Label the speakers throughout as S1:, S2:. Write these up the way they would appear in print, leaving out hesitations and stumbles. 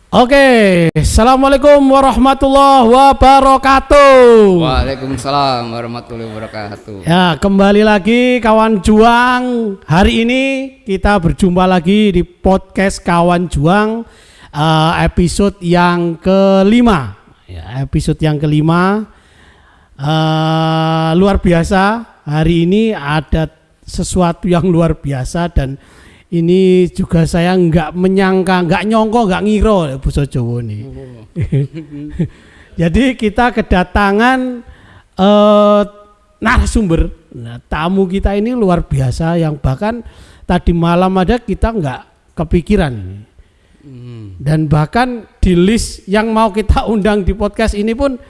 S1: Oke, assalamualaikum warahmatullahi wabarakatuh.
S2: Waalaikumsalam warahmatullahi wabarakatuh.
S1: Ya, kembali lagi kawan juang. Hari ini kita berjumpa lagi di podcast kawan juang, episode yang kelima. Ya, episode yang kelima. Luar biasa. Hari ini ada sesuatu yang luar biasa dan ini juga saya nggak nyongko, nggak ngiro basa Jawa nih. Jadi kita kedatangan narasumber. Nah, tamu kita ini luar biasa yang bahkan tadi malam ada kita nggak kepikiran. Dan bahkan di list yang mau kita undang di podcast ini pun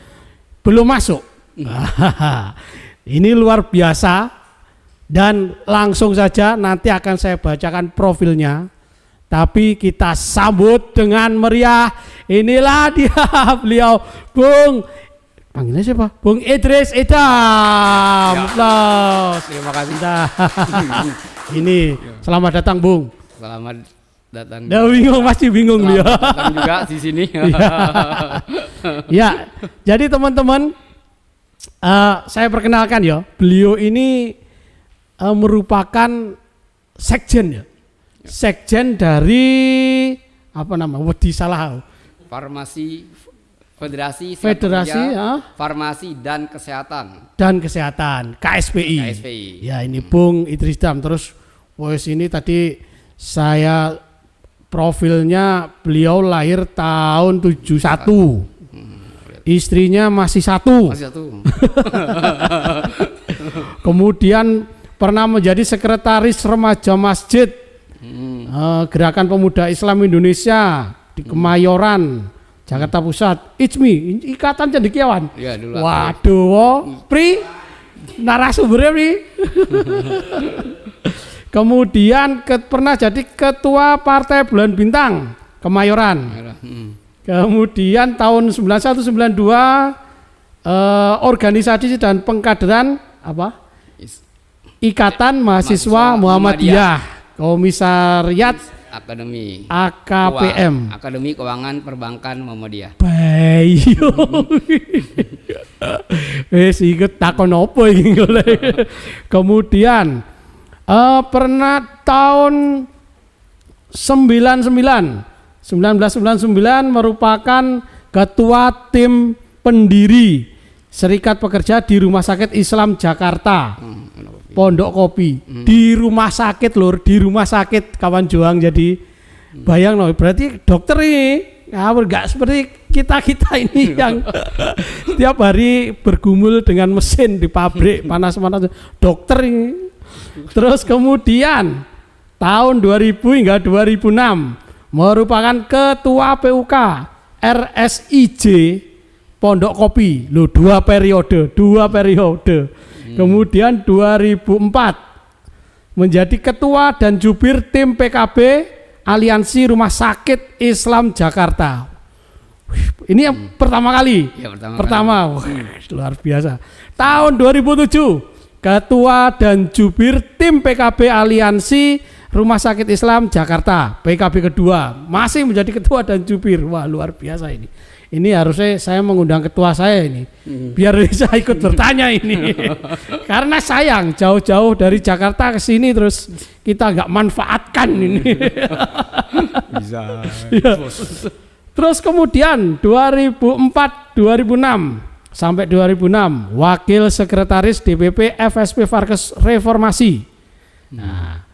S1: belum masuk. Ini luar biasa. Dan langsung saja nanti akan saya bacakan profilnya. Tapi kita sambut dengan meriah. Inilah dia beliau Bung, panggilnya siapa? Bung Idris Idham.
S2: Terima kasih.
S1: Ini selamat datang Bung.
S2: Selamat datang.
S1: Bingung, masih bingung dia.
S2: Datang juga di sini.
S1: Ya, jadi teman-teman, saya perkenalkan ya. Beliau ini merupakan sekjen ya. Sekjen dari apa nama? Wedi salah.
S2: Federasi Farmasi dan Kesehatan.
S1: KSPI. Ya, ini Bung Idris Idham. Terus ini tadi saya profilnya beliau lahir tahun 71. Istrinya masih satu. Kemudian pernah menjadi sekretaris remaja masjid Gerakan Pemuda Islam Indonesia di Kemayoran, Jakarta Pusat. ICMI, Ikatan Cendekiawan.
S2: Ya,
S1: waduh, Pri narasumbernya Pri. Kemudian pernah jadi ketua Partai Bulan Bintang Kemayoran. Kemudian tahun 91-92 organisasi dan pengkaderan apa? Ikatan Mahasiswa Muhammadiyah, Komisariat
S2: Akademi
S1: AKPM,
S2: Akademi Keuangan Perbankan Muhammadiyah.
S1: Bayo. Ikut takon apa iki. Kemudian pernah tahun 1999 merupakan ketua tim pendiri Serikat Pekerja di Rumah Sakit Islam Jakarta. Pondok Kopi di rumah sakit lur, di rumah sakit kawan juang. Jadi bayang loh, berarti dokter ini nggak seperti kita ini yang setiap hari bergumul dengan mesin di pabrik panas-panas. Dokter ini. Terus kemudian tahun 2000 hingga 2006 merupakan ketua PUK RSIJ Pondok Kopi. Loh, dua periode. Kemudian 2004 menjadi ketua dan jubir tim PKB Aliansi Rumah Sakit Islam Jakarta. Ini yang pertama kali.
S2: Ya,
S1: pertama. Luar biasa. Tahun 2007 ketua dan jubir tim PKB Aliansi Rumah Sakit Islam Jakarta, PKB kedua, masih menjadi ketua dan jubir. Wah, luar biasa ini. Ini harusnya saya mengundang ketua saya ini, biar bisa ikut bertanya ini. Karena sayang jauh-jauh dari Jakarta ke sini terus kita nggak manfaatkan ini.
S2: Bisa.
S1: Ya. Terus kemudian 2004-2006 sampai 2006 wakil sekretaris DPP FSP Farkes Reformasi. Nah,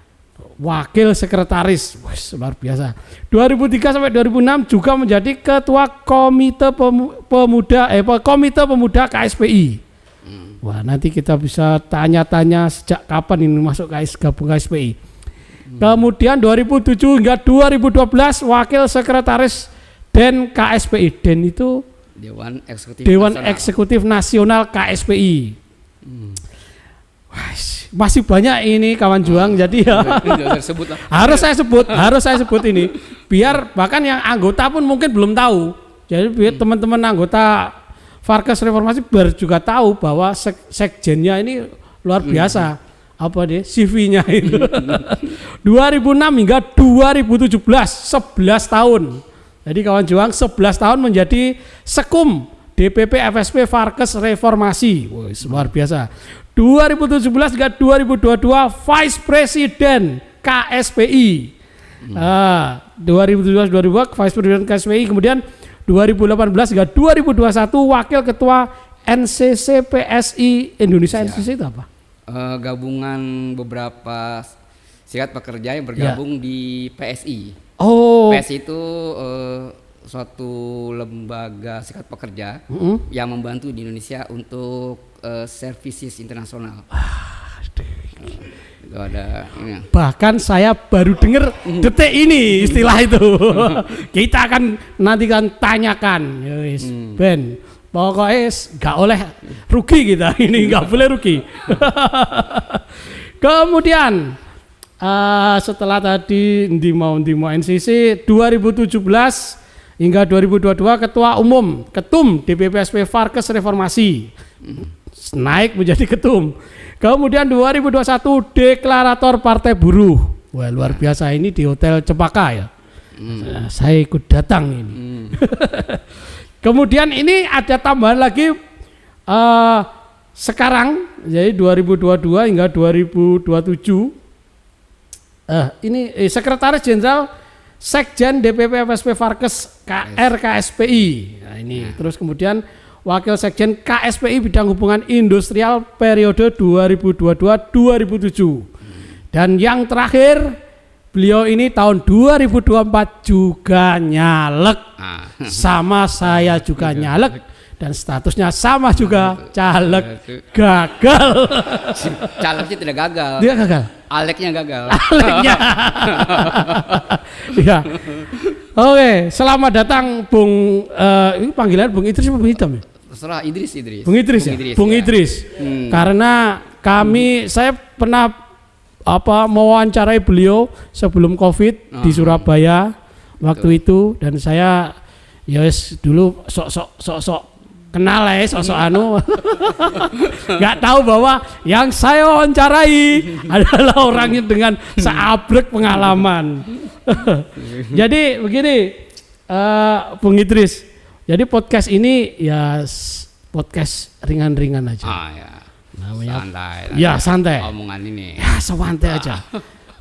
S1: wakil sekretaris, luar biasa. 2003 sampai 2006 juga menjadi ketua Komite Pemuda KSPI. Wah, nanti kita bisa tanya-tanya sejak kapan ini masuk gabung KSPI. Kemudian 2007 hingga 2012 wakil sekretaris DEN KSPI. DEN itu Dewan Eksekutif Nasional KSPI. Masih banyak ini kawan juang, jadi ya harus saya sebut ini biar bahkan yang anggota pun mungkin belum tahu. Jadi biar teman-teman anggota Farkes Reformasi biar juga tahu bahwa sekjennya ini luar biasa. Apa deh CV-nya itu. 2006 hingga 2017 11 tahun Jadi kawan juang 11 tahun menjadi Sekum DPP FSP Farkes Reformasi. Wah, luar biasa. 2017 hingga 2022 Vice President KSPI. 2017-2022 Vice President KSPI, kemudian 2018 hingga 2021 Wakil Ketua NCC PSI Indonesia. NCC itu apa?
S2: Gabungan beberapa serikat pekerja yang bergabung di PSI. PSI itu suatu lembaga serikat pekerja yang membantu di Indonesia untuk services internasional. Itu ada ini.
S1: Bahkan saya baru dengar detik ini istilah itu. Kita akan nanti tanyakan, Ben. Pokoknya nggak oleh rugi kita ini, nggak boleh rugi. Kemudian setelah tadi Ndimo NCC 2017 hingga 2022 Ketua Umum Ketum DPP-SP Farkes Reformasi, naik menjadi ketum. Kemudian 2021 deklarator Partai Buruh. Wah, luar biasa, ini di Hotel Cempaka ya. Saya ikut datang ini. Kemudian ini ada tambahan lagi sekarang, jadi 2022 hingga 2027. Ini Sekretaris Jenderal Sekjen DPP FSP Farkes KSPI. Nah, ini terus kemudian Wakil Sekjen KSPI bidang hubungan industrial periode 2022-2007. Dan yang terakhir, beliau ini tahun 2024 juga nyalek. Sama saya juga nyalek dan statusnya sama juga, caleg gagal.
S2: Calegnya tidak gagal.
S1: Dia gagal.
S2: Aleknya gagal.
S1: Aleknya. Ya. Oke, selamat datang Bung ini panggilan Bung Idris apa Bung Idam ya?
S2: Terserah, Idris.
S1: Bung Idris ya? Bung Idris. Karena saya pernah mewawancarai beliau sebelum Covid di Surabaya waktu itu, dan saya dulu sok kenal sosok nggak tahu bahwa yang saya wawancarai adalah orangnya dengan seabrek pengalaman. Jadi begini, Bung Idris. Jadi podcast ini ya podcast ringan-ringan aja. Namanya santai. Ya santai.
S2: Omongan ini.
S1: Ya santai aja.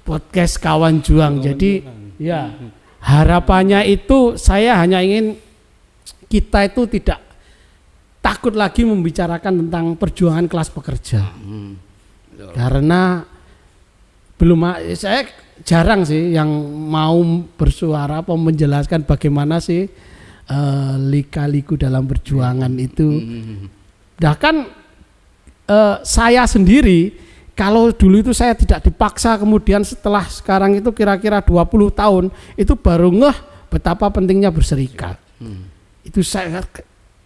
S1: Podcast kawan juang. Jadi ya harapannya itu saya hanya ingin kita itu tidak takut lagi membicarakan tentang perjuangan kelas pekerja. Karena saya jarang sih yang mau bersuara atau menjelaskan bagaimana sih lika-liku dalam perjuangan itu. Bahkan saya sendiri, kalau dulu itu saya tidak dipaksa, kemudian setelah sekarang itu kira-kira 20 tahun itu baru ngeh betapa pentingnya berserikat. Itu saya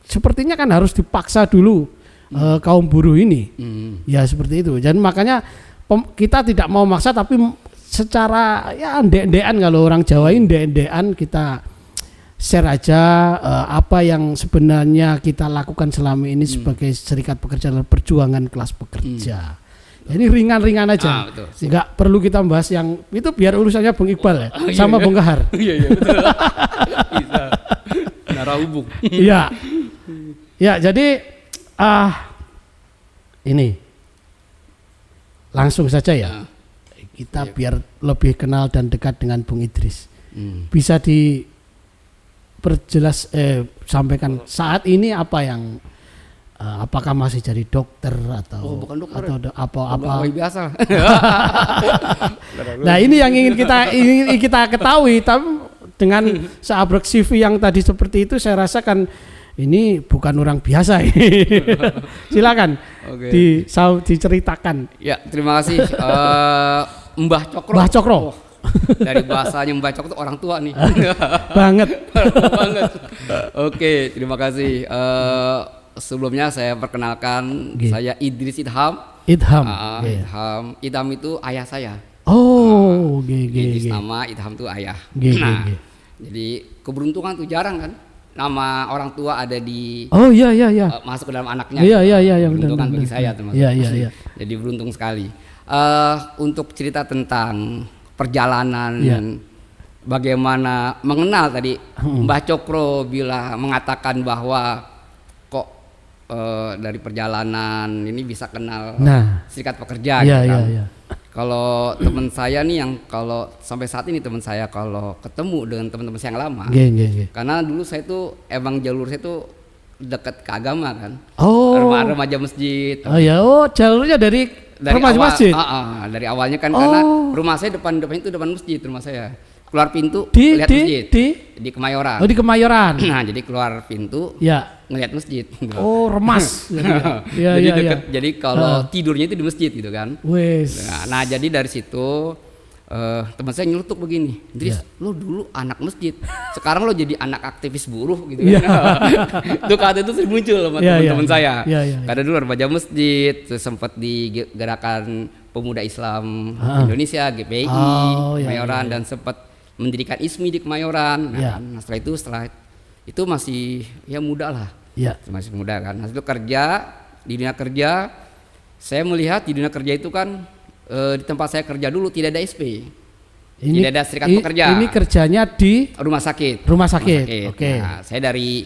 S1: sepertinya kan harus dipaksa dulu kaum buruh ini. Ya seperti itu. Jadi makanya kita tidak mau maksa, tapi secara ya ndek-ndekan, kalau orang Jawa ini ndek-ndekan kita share aja apa yang sebenarnya kita lakukan selama ini sebagai serikat pekerja dalam perjuangan kelas pekerja. Jadi ringan-ringan aja, nggak perlu kita bahas yang itu, biar urusannya Bung Iqbal ya, sama Bung Kahar.
S2: Iya betul. Bisa. Narahubung.
S1: Iya. Ya jadi ini langsung saja ya. Kita biar lebih kenal dan dekat dengan Bung Idris. Bisa sampaikan saat ini apa yang apakah masih jadi dokter atau
S2: bukan dokter,
S1: apa
S2: biasa.
S1: Nah ini yang ingin kita ketahui, tapi dengan seabrek CV yang tadi seperti itu, saya rasakan ini bukan orang biasa. Silakan diceritakan.
S2: Ya, terima kasih Mbah Cokro.
S1: Mbah Cokro.
S2: Dari bahasanya Mbah Cokro itu orang tua nih.
S1: Banget.
S2: Oke, terima kasih. Sebelumnya saya perkenalkan, saya Idris Idham. Idham itu ayah saya.
S1: Oh,
S2: Idris nama, Idham itu ayah. Jadi keberuntungan tuh jarang kan, nama orang tua ada di masuk ke dalam anaknya.
S1: Iya,
S2: keberuntungan bagi saya termasuk.
S1: Iya.
S2: Jadi beruntung sekali. Untuk cerita tentang perjalanan bagaimana mengenal tadi Mbah Cokro mengatakan bahwa kok dari perjalanan ini bisa kenal Serikat Pekerja gitu kan. Kalau teman saya nih yang kalau sampai saat ini teman saya kalau ketemu dengan teman-teman saya yang lama, karena dulu saya tuh emang jalur saya tuh dekat ke agama kan, remaja masjid.
S1: Jalurnya dari remaja
S2: awal,
S1: masjid.
S2: Dari awalnya kan karena rumah saya depan itu depan masjid rumah saya. Keluar pintu lihat masjid di Kemayoran.
S1: Di Kemayoran.
S2: Nah jadi keluar pintu ngelihat masjid.
S1: Remas.
S2: Jadi deket. Jadi kalau tidurnya itu di masjid gitu kan. Nah jadi dari situ teman saya nyeletuk begini, Idris, lo dulu anak masjid, sekarang lo jadi anak aktivis buruh gitu kan. Itu kata itu sering muncul sama teman-teman saya. Karena dulu remaja masjid, sempat di gerakan pemuda Islam Indonesia GPI, Kemayoran dan sempat mendirikan ISMI di Kemayoran. Nah, setelah itu masih muda lah, masih muda kan. Nah, itu kerja di dunia kerja, saya melihat di dunia kerja itu kan di tempat saya kerja dulu tidak ada SP, tidak ada Serikat Pekerja.
S1: Ini kerjanya di
S2: rumah sakit.
S1: Oke.
S2: Nah, saya dari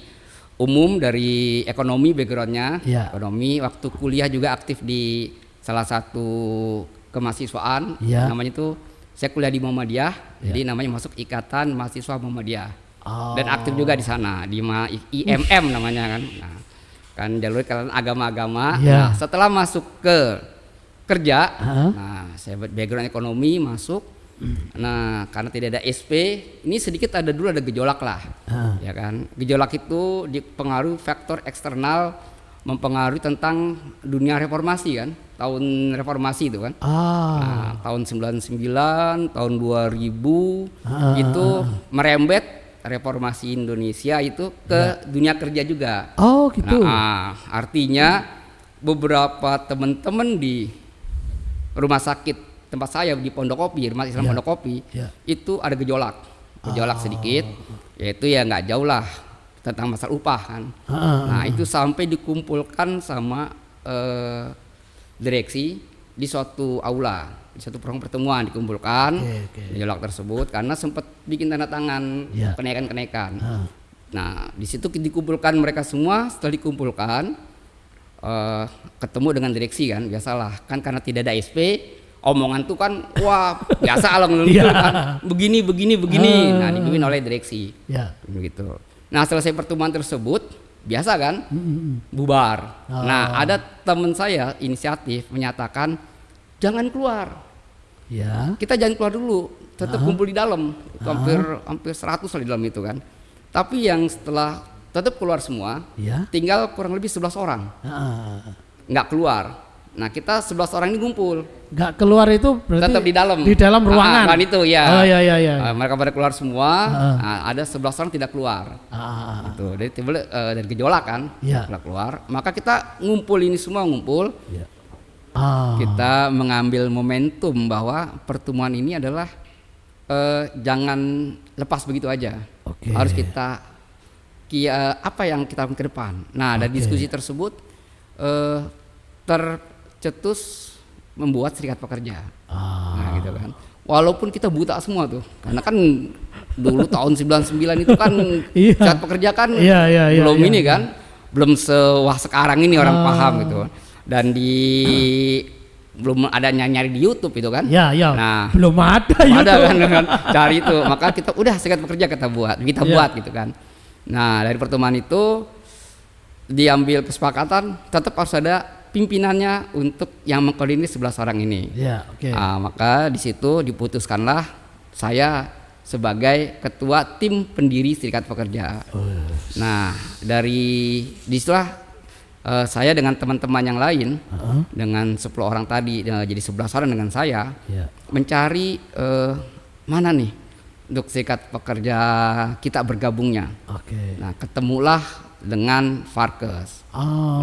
S2: ekonomi backgroundnya, ekonomi. Waktu kuliah juga aktif di salah satu kemahasiswaan, namanya itu saya kuliah di Muhammadiyah, jadi namanya masuk Ikatan Mahasiswa Muhammadiyah, dan aktif juga di sana di IMM namanya kan. Nah, kan jalur kalian agama-agama. Nah, setelah masuk ke kerja, nah saya background ekonomi masuk. Nah karena tidak ada SP, ini sedikit dulu ada gejolak lah, ya kan. Gejolak itu dipengaruhi faktor eksternal, mempengaruhi tentang dunia reformasi kan, tahun reformasi itu kan. Nah, tahun 99, tahun 2000 itu merembet reformasi Indonesia itu ke dunia kerja juga. Nah, artinya beberapa teman-teman di rumah sakit tempat saya di Pondok Kopi, Rumah Islam Pondok Kopi, itu ada gejolak sedikit, yaitu nggak jauh lah tentang masalah upah kan. Nah itu sampai dikumpulkan sama direksi di suatu aula, di suatu pertemuan dikumpulkan gejolak tersebut karena sempat bikin tanda tangan kenaikan. Nah di situ dikumpulkan mereka semua. Setelah dikumpulkan ketemu dengan direksi kan, biasalah kan karena tidak ada SP, omongan tuh kan wah biasa alang kan begini. Nah dipimpin oleh direksi begitu. Nah selesai pertemuan tersebut biasa kan bubar. Nah ada teman saya inisiatif menyatakan jangan keluar, kita jangan keluar dulu, tetap kumpul di dalam. Itu hampir 100 lah di dalam itu kan. Tapi yang setelah tetap keluar semua, tinggal kurang lebih 11 orang nggak keluar. Nah kita 11 orang ini ngumpul.
S1: Nggak keluar itu berarti
S2: tetap di dalam.
S1: Di dalam ruangan.
S2: Kan itu ya. Mereka pada keluar semua. Nah, ada 11 orang tidak keluar. Itu dari timbul dari gejolak kan. Keluar. Maka kita ngumpul ini semua Kita mengambil momentum bahwa pertemuan ini adalah jangan lepas begitu aja. Harus kita apa yang kita lakukan ke depan. Nah dari diskusi tersebut tercetus membuat Serikat Pekerja. Nah gitu kan. Walaupun kita buta semua tuh, karena kan dulu tahun 99 itu kan Serikat Pekerja kan belum ini kan, belum sewah sekarang ini orang paham gitu. Dan belum ada nyari di YouTube itu kan.
S1: Nah, belum ada
S2: kan cari itu. Maka kita udah Serikat Pekerja kita buat gitu kan. Nah, dari pertemuan itu diambil kesepakatan tetap harus ada pimpinannya untuk yang mengkoordinir 11 orang ini. Maka di situ diputuskanlah saya sebagai ketua tim pendiri Serikat Pekerja. Nah, dari disitulah saya dengan teman-teman yang lain dengan 10 orang tadi jadi 11 orang dengan saya mencari mana nih untuk Serikat Pekerja kita bergabungnya. Nah, ketemulah dengan Farkes.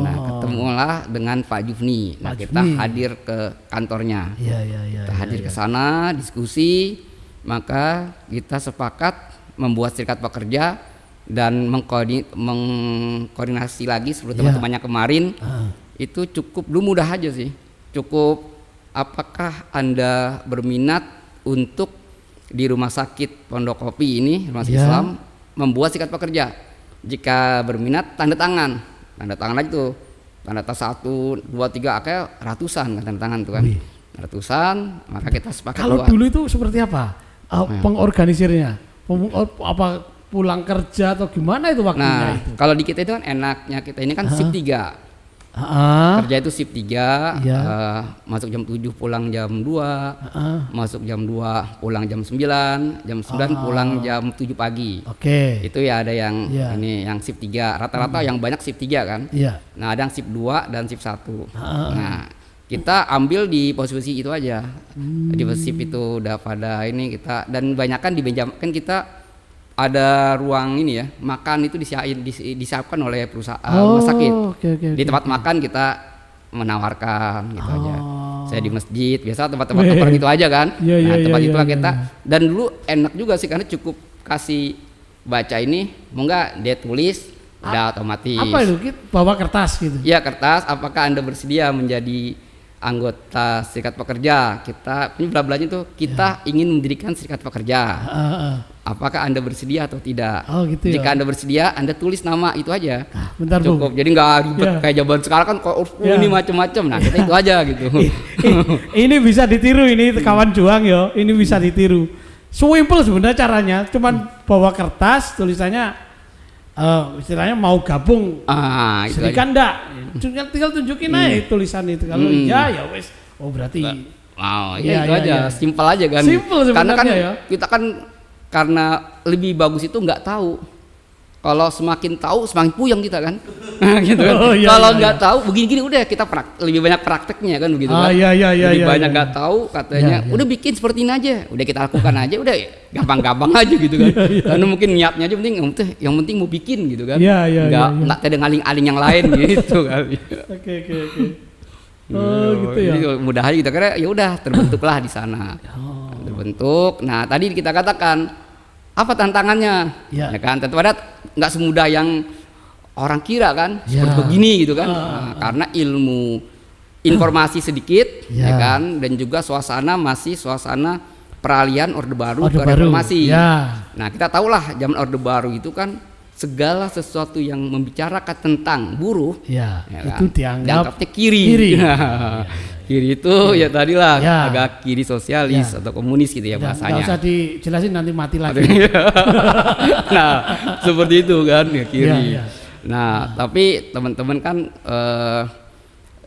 S2: Nah, ketemulah dengan Pak Jufni. Nah, kita hadir ke kantornya. Kita hadir ke sana, diskusi, maka kita sepakat membuat Serikat Pekerja dan mengkoordinasi lagi seluruh teman-temannya kemarin. Itu cukup mudah aja sih. Cukup apakah Anda berminat untuk di rumah sakit Pondok Kopi ini, rumah sakit
S1: Ya.
S2: Islam, membuat serikat pekerja. Jika berminat tanda tangan aja tuh, tanda tangan 1, 2, 3, akhirnya ratusan kan tanda tangan tuh kan.
S1: Wih.
S2: Ratusan, maka kita sepakat
S1: Kalau
S2: buat.
S1: dulu itu seperti apa? Pengorganisirnya? Apa pulang kerja atau gimana itu waktunya
S2: Nah,
S1: itu?
S2: kalau di kita itu kan enaknya kita ini kan shift 3. Kerja itu shift 3,
S1: Iya.
S2: masuk jam 7 pulang jam 2, masuk jam 2 pulang jam 9, jam 9 pulang jam 7 pagi.
S1: Oke.
S2: Itu ya ada yang
S1: Iya.
S2: ini yang shift 3. Rata-rata yang banyak shift 3 kan.
S1: Iya.
S2: Nah, ada yang shift 2 dan shift 1. Nah, kita ambil di posisi itu aja. Di shift itu udah pada ini kita, dan banyakan di meja kan kita ada ruang ini ya, makan itu disiapkan oleh perusahaan rumah sakit.
S1: Oke.
S2: Di tempat makan kita menawarkan gitu aja. Saya di masjid, biasa tempat-tempat
S1: Weh.
S2: nongkrong itu aja kan.
S1: Iya, iya,
S2: Nah, tempat
S1: iya,
S2: itulah
S1: iya,
S2: kita.
S1: iya.
S2: Dan dulu enak juga sih karena cukup kasih baca ini, mau nggak dia tulis, udah otomatis.
S1: Apa itu? Kita bawa kertas gitu.
S2: Iya, kertas. Apakah Anda bersedia menjadi anggota serikat pekerja? Kita ini belanya tuh kita ingin mendirikan serikat pekerja. Apakah Anda bersedia atau tidak?
S1: Oh, gitu ya.
S2: Jika Anda bersedia, Anda tulis nama itu aja.
S1: Bentar,
S2: Cukup.
S1: Bung.
S2: Jadi nggak ribet
S1: Ya.
S2: kayak zaman sekarang kan kok
S1: Ya.
S2: ini macam-macam. Nah, kita itu aja gitu.
S1: Ini bisa ditiru ini kawan juang yo. Ini bisa ditiru. Simple sebenarnya caranya. Cuman bawa kertas tulisannya istilahnya mau gabung.
S2: Itu
S1: Serikat
S2: aja.
S1: enggak? Tinggal tunjukin aja tulisan itu. Kalau iya ya wes. Oh berarti
S2: Wow,
S1: Iya,
S2: ya itu
S1: iya,
S2: aja,
S1: iya.
S2: simpel aja kan.
S1: Simple
S2: Karena kan
S1: sebenarnya ya.
S2: kita kan karena lebih bagus itu nggak tahu. Kalau semakin tahu semakin puyeng kita kan. Gitu kan.
S1: Oh, iya,
S2: Kalau
S1: iya,
S2: nggak
S1: iya.
S2: tahu begini-gini udah kita lebih banyak prakteknya kan begitu kan.
S1: Iya,
S2: Lebih
S1: iya,
S2: banyak
S1: iya.
S2: nggak tahu katanya.
S1: Iya, iya.
S2: Udah bikin seperti ini aja. Udah kita lakukan aja udah gampang-gampang aja gitu kan. Karena mungkin niatnya aja yang penting mau bikin gitu kan.
S1: Iya, iya,
S2: Nggak
S1: iya, iya.
S2: nggak ada ngaling-aling yang lain gitu kan.
S1: Oke. Oh gitu ya.
S2: Jadi mudah aja kita kira ya udah terbentuklah di sana.
S1: Oh.
S2: Terbentuk. Nah, tadi kita katakan apa tantangannya?
S1: Ya.
S2: Ya kan, tentu ada nggak semudah yang orang kira kan,
S1: Ya.
S2: seperti begini gitu kan. Nah, karena ilmu informasi sedikit
S1: Ya.
S2: ya kan, dan juga suasana masih suasana peralihan Orde Baru
S1: Orde
S2: ke
S1: Baru,
S2: reformasi.
S1: ya.
S2: Nah, kita tahulah zaman Orde Baru itu kan segala sesuatu yang membicarakan tentang buruh
S1: Ya,
S2: ya
S1: itu
S2: kan? Dianggapnya kiri.
S1: kiri.
S2: Kiri itu ya tadilah
S1: Ya.
S2: agak kiri sosialis
S1: Ya.
S2: atau komunis gitu ya
S1: Nggak
S2: bahasanya.
S1: usah dijelasin nanti mati lagi.
S2: Nah, seperti itu kan ya kiri.
S1: Ya.
S2: Nah, tapi teman-teman kan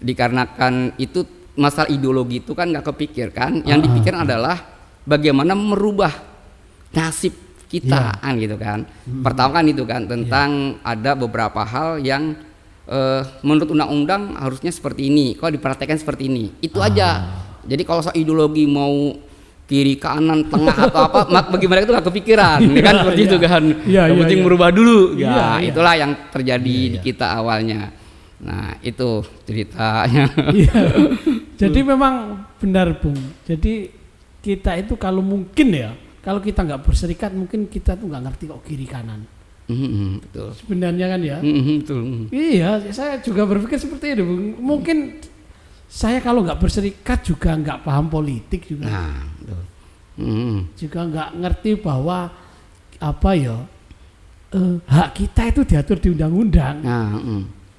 S2: dikarenakan itu masalah ideologi itu kan nggak kepikir kan. Yang dipikirkan adalah bagaimana merubah nasib kita kan gitu kan. Pertama kan itu kan tentang ada beberapa hal yang menurut undang-undang harusnya seperti ini, kalau dipraktekkan seperti ini. Itu aja. Jadi kalau soal ideologi mau kiri kanan tengah atau apa bagi mereka itu nggak kepikiran ya kan seperti itu kan. Yang penting merubah dulu. Ya, itulah yang terjadi di kita awalnya. Nah, itu ceritanya.
S1: Iya. Jadi memang benar Bung. Jadi kita itu kalau mungkin ya, kalau kita nggak berserikat mungkin kita tuh nggak ngerti kok kiri kanan.
S2: Betul.
S1: Sebenarnya kan ya.
S2: Betul.
S1: Iya, saya juga berpikir seperti itu Bung. Mungkin saya kalau nggak berserikat juga nggak paham politik juga.
S2: Nah, betul.
S1: Juga nggak ngerti bahwa apa ya hak kita itu diatur di undang-undang.
S2: Nah,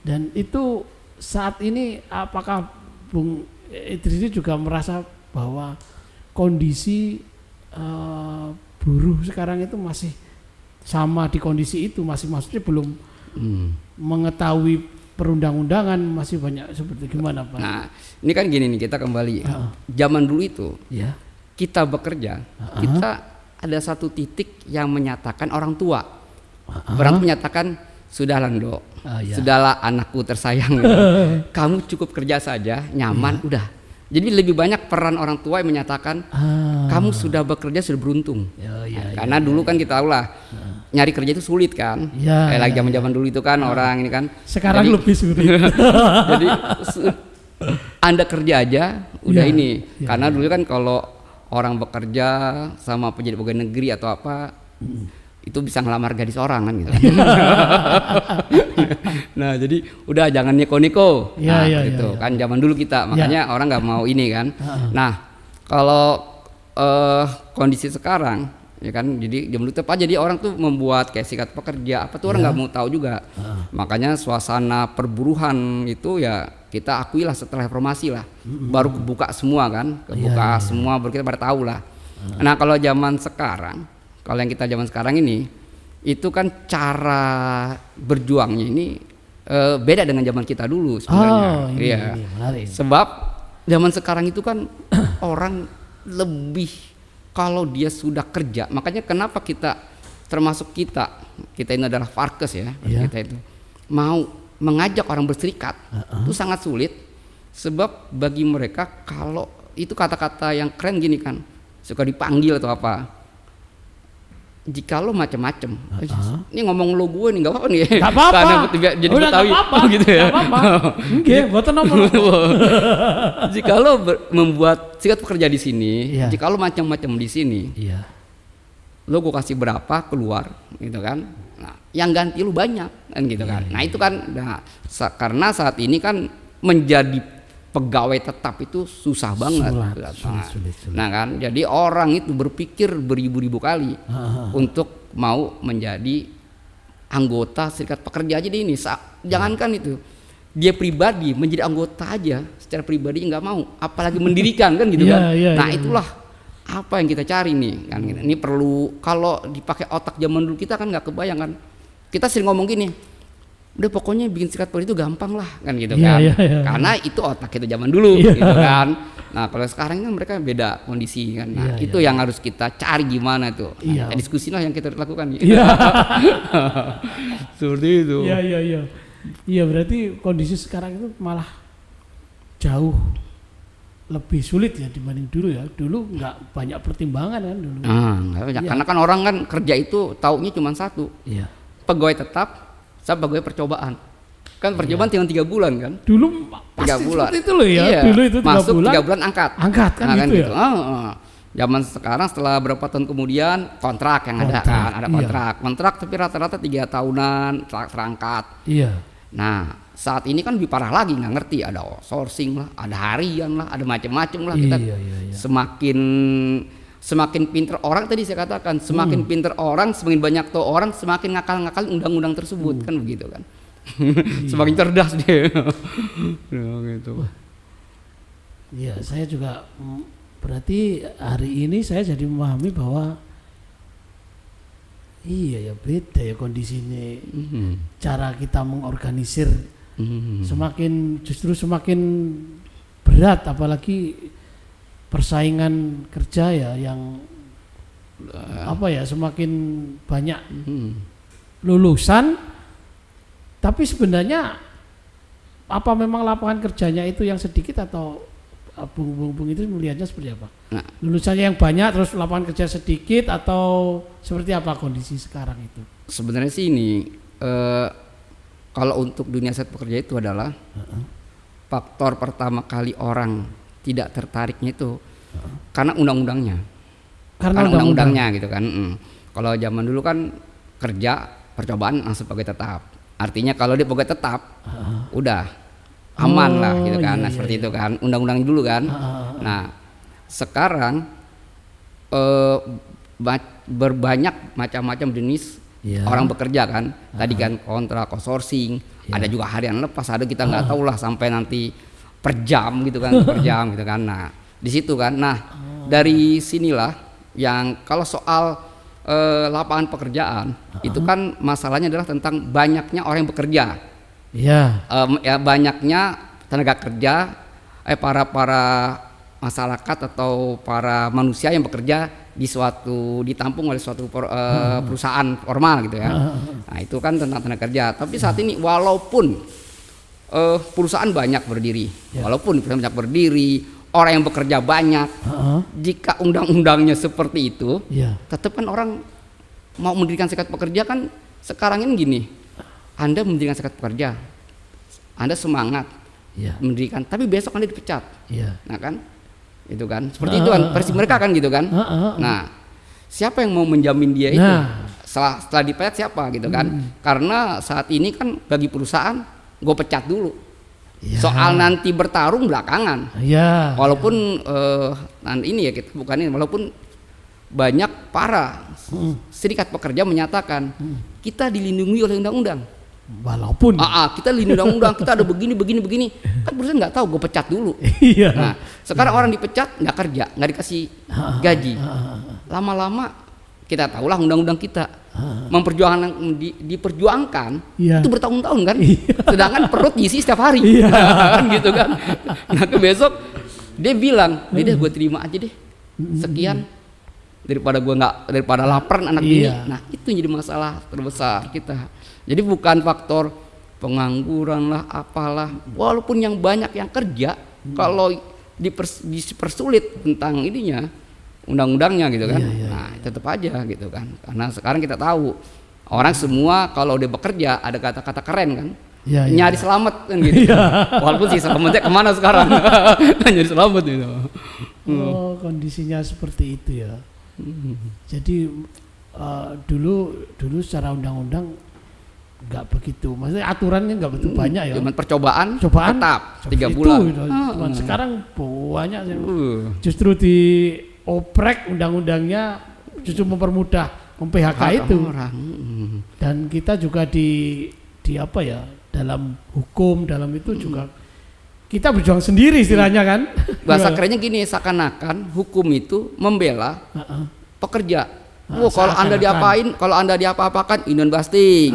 S1: Dan itu saat ini apakah Bung Idris juga merasa bahwa kondisi buruh sekarang itu masih sama di kondisi itu, masih maksudnya belum mengetahui perundang-undangan, masih banyak seperti gimana Pak?
S2: Nah, ini kan gini nih, kita kembali. Zaman dulu itu
S1: Ya.
S2: kita bekerja, kita ada satu titik yang menyatakan orang tua. Orang tua menyatakan sudahlah Ndo,
S1: Ya.
S2: sudahlah anakku tersayang, kamu cukup kerja saja, nyaman, udah. Jadi lebih banyak peran orang tua yang menyatakan kamu sudah bekerja sudah beruntung. Karena dulu kan kita tahu lah nyari kerja itu sulit kan. Kayak lagi zaman-zaman dulu itu kan orang ini kan.
S1: Sekarang
S2: jadi,
S1: lebih sulit.
S2: Jadi Anda kerja aja udah ini. Karena dulu kan kalau orang bekerja sama penjadi pegawai negeri atau apa itu bisa ngelamar gadis orang kan gitu. Nah, jadi udah jangan neko-neko.
S1: Ya,
S2: Nah,
S1: ya,
S2: gitu
S1: ya, ya.
S2: kan zaman dulu kita, makanya orang nggak mau ini kan. Nah, kalau kondisi sekarang ya kan, jadi zaman dulu apa, jadi orang tuh membuat kayak serikat pekerja apa tuh orang nggak mau tahu juga. Makanya suasana perburuhan itu ya kita akuilah setelah reformasi lah, baru kebuka semua kan, kebuka semua, baru kita pada tahu lah. Nah kalau zaman sekarang, kalau yang kita zaman sekarang ini, itu kan cara berjuangnya ini beda dengan zaman kita dulu sebenarnya. Iya. Sebab zaman sekarang itu kan orang lebih, kalau dia sudah kerja, makanya kenapa kita, termasuk kita ini adalah Farkes ya, kita itu mau mengajak orang berserikat itu sangat sulit, sebab bagi mereka kalau itu kata-kata yang keren gini kan, suka dipanggil atau apa, jika lo macam-macam, ini ngomong lo gue nih nggak apa-apa nih,
S1: nggak apa-apa,
S2: jadi Betawi gitu ya, jika lo membuat serikat pekerja di sini, jika lo macam-macam di sini, lo gue kasih berapa keluar, gitu kan, nah, yang ganti lo banyak, kan gitu kan, nah itu kan, karena saat ini kan menjadi pegawai tetap itu susah banget. Sulit. Nah kan, jadi orang itu berpikir beribu-ribu kali untuk mau menjadi anggota serikat pekerja aja ini. Jangankan itu, dia pribadi menjadi anggota aja secara pribadi nggak mau, apalagi mendirikan kan gitu kan. Nah itulah apa yang kita cari nih kan. Ini perlu, kalau dipakai otak zaman dulu kita kan nggak kebayang kan. Kita sering ngomong gini, udah pokoknya bikin serikat pekerja itu gampang lah kan gitu kan, karena itu otak kita zaman dulu gitu kan. Nah kalau sekarang kan mereka beda kondisi kan, nah itu yang harus kita cari gimana tuh, nah, diskusi lah yang kita lakukan. Seperti itu.
S1: Iya berarti kondisi sekarang itu malah jauh lebih sulit ya dibanding dulu ya. Dulu nggak banyak pertimbangan kan dulu.
S2: Nggak banyak, karena kan orang kan kerja itu taunya cuma satu, pegawai tetap sama pegawai percobaan. Kan percobaan tinggal 3 bulan kan? Dulu 3 bulan.
S1: Itu loh ya. Dulu itu 3
S2: masuk
S1: bulan.
S2: 3 bulan angkat
S1: kan, nah, gitu ya.
S2: Zaman sekarang setelah berapa tahun kemudian kontrak yang ada kan, ada kontrak tapi rata-rata 3 tahunan terangkat. Nah saat ini kan lebih parah lagi, nggak ngerti, ada outsourcing lah, ada harian lah, ada macam-macam lah. Kita semakin pinter orang, tadi saya katakan semakin pinter orang, semakin banyak tahu orang, semakin ngakal-ngakal undang-undang tersebut kan begitu kan. Semakin cerdas dia. Gitu.
S1: Iya, saya juga berarti hari ini saya jadi memahami bahwa iya ya beda ya kondisi ini. Cara kita mengorganisir justru semakin berat, apalagi persaingan kerja ya yang semakin banyak lulusan, tapi sebenarnya apa memang lapangan kerjanya itu yang sedikit, atau Bung itu melihatnya seperti apa? Lulusannya yang banyak terus lapangan kerja sedikit, atau seperti apa kondisi sekarang itu?
S2: Sebenarnya sih ini kalau untuk dunia serikat pekerja itu adalah faktor pertama kali orang tidak tertariknya itu karena undang-undangnya. Karena undang-undangnya gitu kan. Kalau zaman dulu kan kerja percobaan langsung pegawai tetap. Artinya kalau dia pegawai tetap udah aman lah gitu kan. Seperti itu kan undang-undang dulu kan. Nah, sekarang berbanyak macam-macam jenis orang bekerja kan. Tadi kan kontrak, outsourcing, ada juga harian lepas, ada kita nggak tahu lah sampai nanti per jam gitu kan, gitu kan. Nah, di situ kan. Nah, dari sinilah yang kalau soal lapangan pekerjaan itu kan masalahnya adalah tentang banyaknya orang yang bekerja. Ya banyaknya tenaga kerja, para masyarakat atau para manusia yang bekerja ditampung oleh suatu perusahaan formal gitu ya. Nah, itu kan tentang tenaga kerja. Tapi saat ini walaupun perusahaan banyak berdiri, orang yang bekerja banyak, jika undang-undangnya seperti itu, tetap kan orang mau mendirikan serikat pekerja kan. Sekarang ini gini, Anda mendirikan serikat pekerja, Anda semangat mendirikan, tapi besok Anda dipecat, nah kan, itu kan, seperti itu kan, versi mereka kan gitu kan. Nah, siapa yang mau menjamin dia itu? Setelah dipecat siapa gitu kan? Karena saat ini kan bagi perusahaan gue pecat dulu,
S1: Ya.
S2: Soal nanti bertarung belakangan.
S1: Ya.
S2: Walaupun ini ya kita bukan ini, walaupun banyak para serikat pekerja menyatakan kita dilindungi oleh undang-undang.
S1: Walaupun
S2: kita dilindungi undang-undang, kita ada begini. Kan perusahaan nggak tahu, gue pecat dulu.
S1: Iya.
S2: Nah, sekarang orang dipecat nggak kerja, nggak dikasih gaji. Lama-lama kita tahulah undang-undang kita memperjuangkan diperjuangkan itu bertahun-tahun kan. Sedangkan perut diisi setiap hari. Kan gitu kan. Nah, besok dia bilang, "Dede, gue terima aja deh. Sekian daripada lapar anak ini." Nah, itu jadi masalah terbesar kita. Jadi bukan faktor pengangguran lah, apalah. Walaupun yang banyak yang kerja, kalau dipersulit tentang ininya, undang-undangnya gitu kan. Nah, tetap aja gitu kan. Karena sekarang kita tahu orang semua kalau udah bekerja ada kata-kata keren kan. Nyari selamat kan gitu. Walaupun sih selamatnya kemana sekarang? Nyari selamat gitu.
S1: Oh, kondisinya seperti itu ya. Jadi dulu secara undang-undang nggak begitu, maksudnya aturannya nggak begitu banyak ya.
S2: Cuman percobaan tetap 3
S1: itu,
S2: bulan.
S1: Cuman sekarang banyak justru dioprek undang-undangnya, justru mempermudah PHK itu. Dan kita juga di apa ya, dalam hukum dalam itu juga kita berjuang sendiri istilahnya kan.
S2: Bahasa kerennya gini, seakan-akan hukum itu membela pekerja. Kalau Anda diapain, kalau Anda diapa-apakan, ini busting.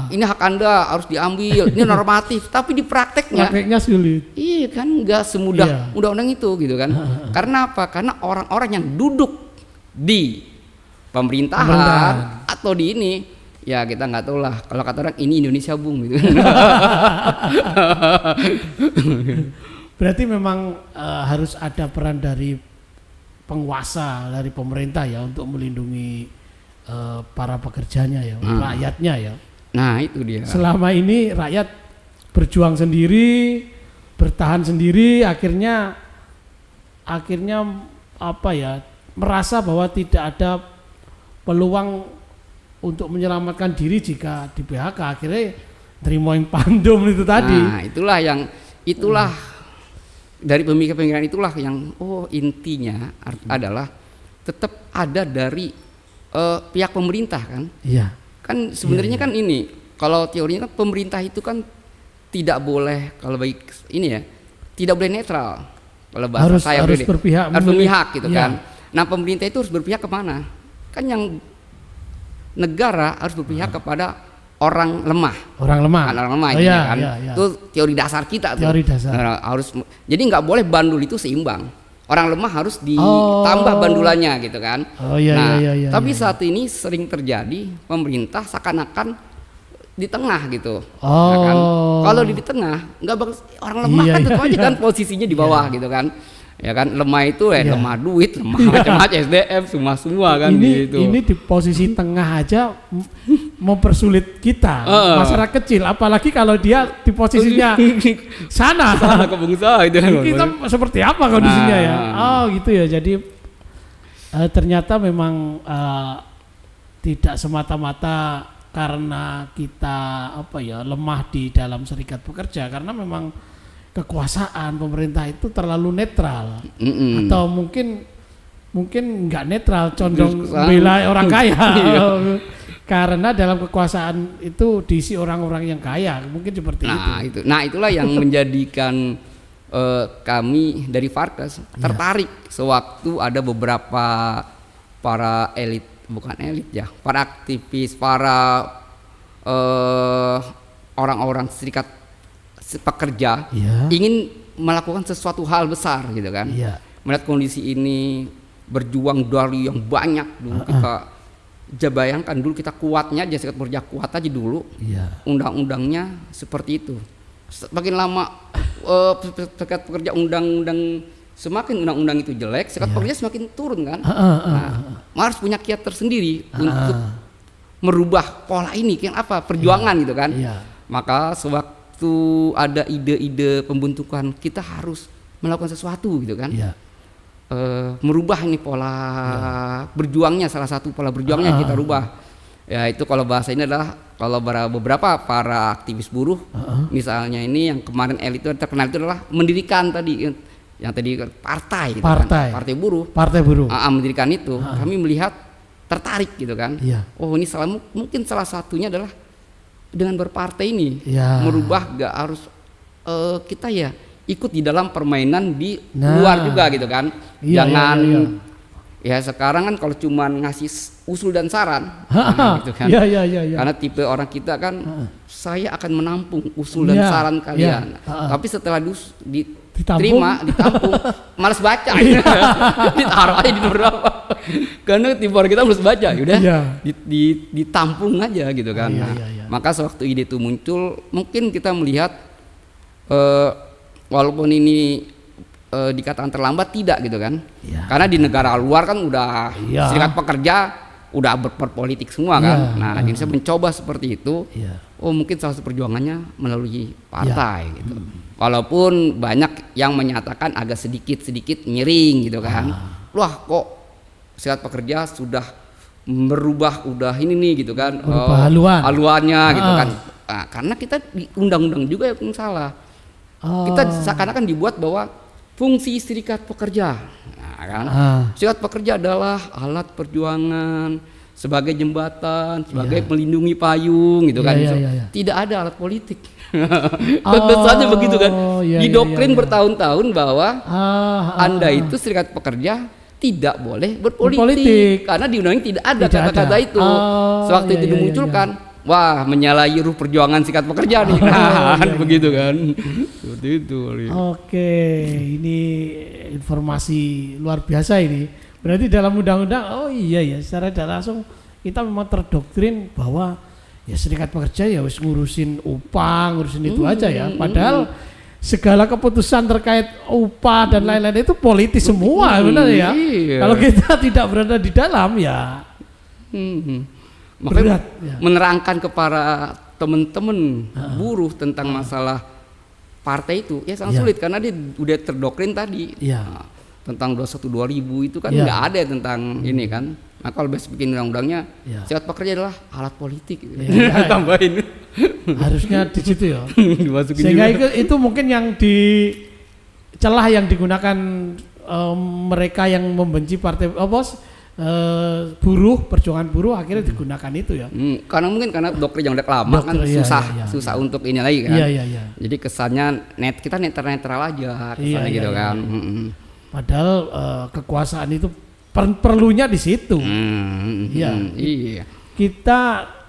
S2: Ini hak Anda harus diambil, ini normatif. Tapi di prakteknya
S1: sulit.
S2: Iya kan, nggak semudah undang-undang itu gitu kan. Karena apa? Karena orang-orang yang duduk di pemerintahan atau di ini, ya kita nggak tahu lah. Kalau kata orang ini Indonesia bung gitu.
S1: Berarti memang harus ada peran dari penguasa, dari pemerintah ya, untuk melindungi para pekerjanya ya, rakyatnya ya.
S2: Nah itu dia. Selama
S1: ini rakyat berjuang sendiri, bertahan sendiri, akhirnya apa ya, merasa bahwa tidak ada peluang untuk menyelamatkan diri jika di PHK, akhirnya terima yang pandum itu tadi.
S2: Nah itulah dari pemikiran itulah yang intinya adalah tetap ada dari pihak pemerintah kan.
S1: Iya.
S2: Kan sebenarnya kan ini kalau teorinya kan pemerintah itu kan tidak boleh, kalau baik ini ya, tidak boleh netral. Kalau bahasa saya
S1: harus berpihak
S2: gitu kan. Nah, pemerintah itu harus berpihak kemana? Kan yang negara harus berpihak kepada orang lemah. Orang lemah itu kan. Itu teori dasar kita tuh. Harus, jadi nggak boleh bandul itu seimbang. Orang lemah harus ditambah bandulannya gitu kan. Tapi saat ini sering terjadi pemerintah seakan-akan di tengah gitu. Nah, kan? Kalau di tengah nggak bagus, orang lemah kan tentu aja kan posisinya di bawah gitu kan. Ya kan, lemah itu lemah duit, lemah macam-macam SDM semua kan gitu.
S1: Ini di posisi tengah aja mempersulit kita, masyarakat kecil, apalagi kalau dia di posisinya sana
S2: ke pengusaha itu kan.
S1: Kita seperti apa kondisinya ya? Gitu ya. Jadi ternyata memang tidak semata-mata karena kita lemah di dalam serikat pekerja, karena memang kekuasaan pemerintah itu terlalu netral, atau mungkin nggak netral, condong bela orang kaya. Karena dalam kekuasaan itu diisi orang-orang yang kaya, mungkin seperti itu.
S2: Nah itulah yang menjadikan kami dari Farkes tertarik sewaktu ada beberapa para elit, bukan elit ya, para aktivis, para orang-orang serikat pekerja ingin melakukan sesuatu hal besar gitu kan. Melihat kondisi ini, berjuang dari yang banyak dulu. Kita bayangkan dulu kita kuatnya aja, serikat pekerja kuat aja dulu. Undang-undangnya seperti itu. Semakin lama serikat pekerja semakin undang-undang itu jelek, serikat pekerja semakin turun kan. Harus punya kiat tersendiri untuk merubah pola ini, kan apa perjuangan gitu kan. Maka sewaktu ada ide-ide pembentukan, kita harus melakukan sesuatu gitu kan. Merubah ini pola berjuangnya, salah satu pola berjuangnya kita rubah. Ya itu kalau bahasa ini adalah kalau beberapa para aktivis buruh, misalnya ini yang kemarin elit itu terkenal itu adalah mendirikan tadi yang tadi partai, gitu partai buruh, mendirikan itu. Kami melihat tertarik gitu kan. Oh ini mungkin salah satunya adalah dengan berpartai ini merubah, gak harus kita ya ikut di dalam permainan di luar juga gitu kan. Jangan ya sekarang kan kalau cuman ngasih usul dan saran gitu kan. Karena tipe orang kita kan saya akan menampung usul dan saran kalian. Tapi setelah diterima, ditampung, malas baca. Ditaruh aja di beberapa. Karena tipe orang kita malas baca, udah ditampung aja gitu kan. Maka sewaktu ide itu muncul, mungkin kita melihat walaupun ini dikatakan terlambat, tidak gitu kan. Karena di negara luar kan udah serikat pekerja udah berpolitik semua kan. Nah, Indonesia mencoba seperti itu. Oh, mungkin salah satu perjuangannya melalui partai gitu. Walaupun banyak yang menyatakan agak sedikit miring gitu kan. Wah, kok serikat pekerja sudah berubah, udah ini nih gitu kan. Haluannya gitu kan. Nah, karena kita di undang-undang juga yang salah. Kita seakan-akan dibuat bahwa fungsi serikat pekerja, kan? Serikat pekerja adalah alat perjuangan, sebagai jembatan, sebagai melindungi payung, gitu kan? Tidak ada alat politik. Tentu saja begitu kan? Didoktrin bertahun-tahun bahwa Anda itu serikat pekerja tidak boleh berpolitik, karena di undang-undang tidak ada kata-kata itu. Sewaktu itu dimunculkan, wah menyalahi ruh perjuangan serikat pekerja nih, begitu kan? Seperti itu.
S1: Oke, ini informasi luar biasa ini. Berarti dalam undang-undang, secara tidak langsung kita memang terdoktrin bahwa ya serikat pekerja ya wis ngurusin upah, ngurusin itu aja ya. Padahal segala keputusan terkait upah dan lain-lain itu politis semua, benar ya. Kalau kita tidak berada di dalam ya.
S2: Makanya menerangkan kepada teman-teman buruh tentang masalah partai itu ya sangat sulit, karena dia udah terdoktrin tadi tentang 21-2000 itu kan nggak ada tentang ini kan. Nah kalau besok bikin undang-undangnya serikat pekerja adalah alat politik gitu. Tambahin
S1: harusnya di situ ya. Sehingga itu mungkin yang celah yang digunakan mereka yang membenci partai buruh, perjuangan buruh akhirnya digunakan itu ya.
S2: Karena mungkin karena doktrin yang udah lama kan susah untuk ini lagi kan. Jadi kesannya kita netral aja kesannya gitu kan.
S1: Padahal kekuasaan itu perlunya di situ. Kita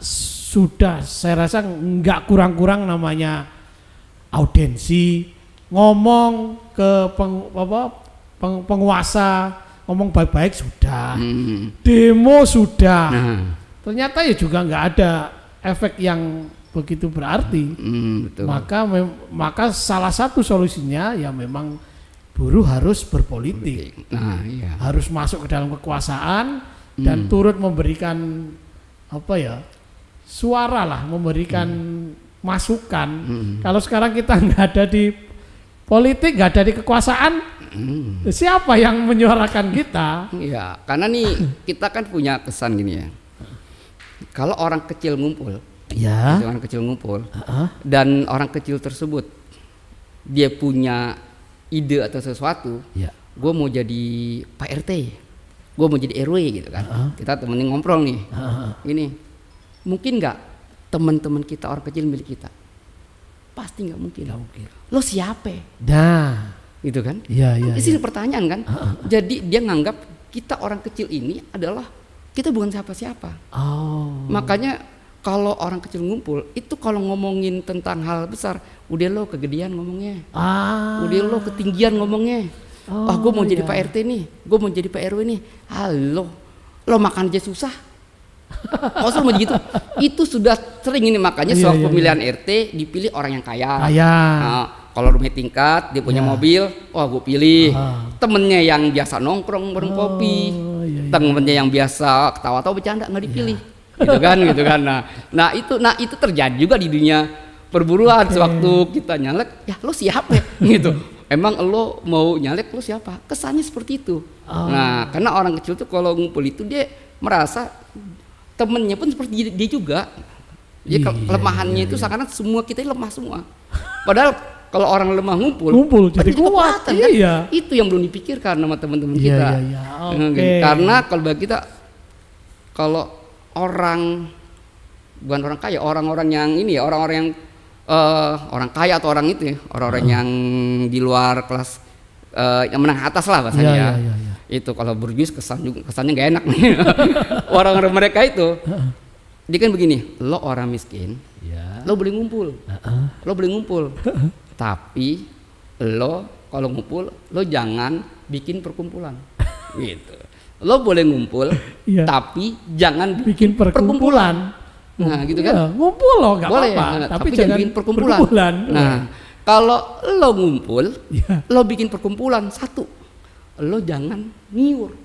S1: sudah, saya rasa nggak kurang-kurang namanya audiensi, ngomong ke penguasa, ngomong baik-baik sudah, demo sudah, ternyata ya juga nggak ada efek yang begitu berarti.
S2: Betul.
S1: Maka salah satu solusinya ya memang buruh harus berpolitik, harus masuk ke dalam kekuasaan dan turut memberikan suara lah, memberikan masukan. Kalau sekarang kita nggak ada di politik, nggak ada di kekuasaan, siapa yang menyuarakan kita?
S2: Iya, karena nih kita kan punya kesan gini ya. Kalau orang kecil ngumpul, dan orang kecil tersebut dia punya ide atau sesuatu, gue mau jadi Pak RT, gue mau jadi RW gitu kan. Kita temenin ngobrol nih, ini mungkin nggak teman-teman kita orang kecil milik kita? Pasti nggak mungkin. Lo siapa? Gitu kan? Di sini pertanyaan kan. Jadi dia nganggap kita orang kecil ini adalah kita bukan siapa-siapa. Makanya kalau orang kecil ngumpul itu kalau ngomongin tentang hal besar, udah lo kegedean ngomongnya, udah lo ketinggian ngomongnya. Gue mau jadi Pak RT nih, gue mau jadi Pak RW nih. Halo, lo makan aja susah. Maksud mau gitu? Itu sudah sering ini, makanya soal pemilihan RT dipilih orang yang kaya. Kalau rumah tingkat dia punya mobil, gue pilih. Temennya yang biasa nongkrong bareng kopi, temennya yang biasa ketawa-tawa bercanda nggak dipilih. Gitu kan. Nah itu terjadi juga di dunia perburuan. Sewaktu kita nyalek, ya lo siapa gitu. Emang lo mau nyalek, lo siapa? Kesannya seperti itu. Nah karena orang kecil tuh kalau ngumpul itu dia merasa temennya pun seperti dia juga. Jadi kelemahannya itu seakan semua kita ini lemah semua. Padahal kalau orang lemah ngumpul
S1: jadi kuat.
S2: Kan? Itu yang belum dipikirkan sama teman-teman kita.
S1: Okay.
S2: Karena kalau bagi kita, kalau bukan orang kaya, orang-orang yang ini ya, orang-orang yang orang kaya atau orang itu ya, orang-orang yang di luar kelas yang menengah atas lah bahasanya. Itu kalau burjuis kesannya nggak enak nih. Orang-orang mereka itu, dia kan begini, lo orang miskin, lo boleh ngumpul, tapi lo kalau ngumpul, lo jangan bikin perkumpulan, gitu. Lo boleh ngumpul, tapi jangan bikin perkumpulan. Nah, gitu kan?
S1: Ngumpul lo nggak
S2: boleh,
S1: apa-apa,
S2: tapi jangan bikin perkumpulan. Nah, kalau lo ngumpul, lo bikin perkumpulan, satu, lo jangan nyiur.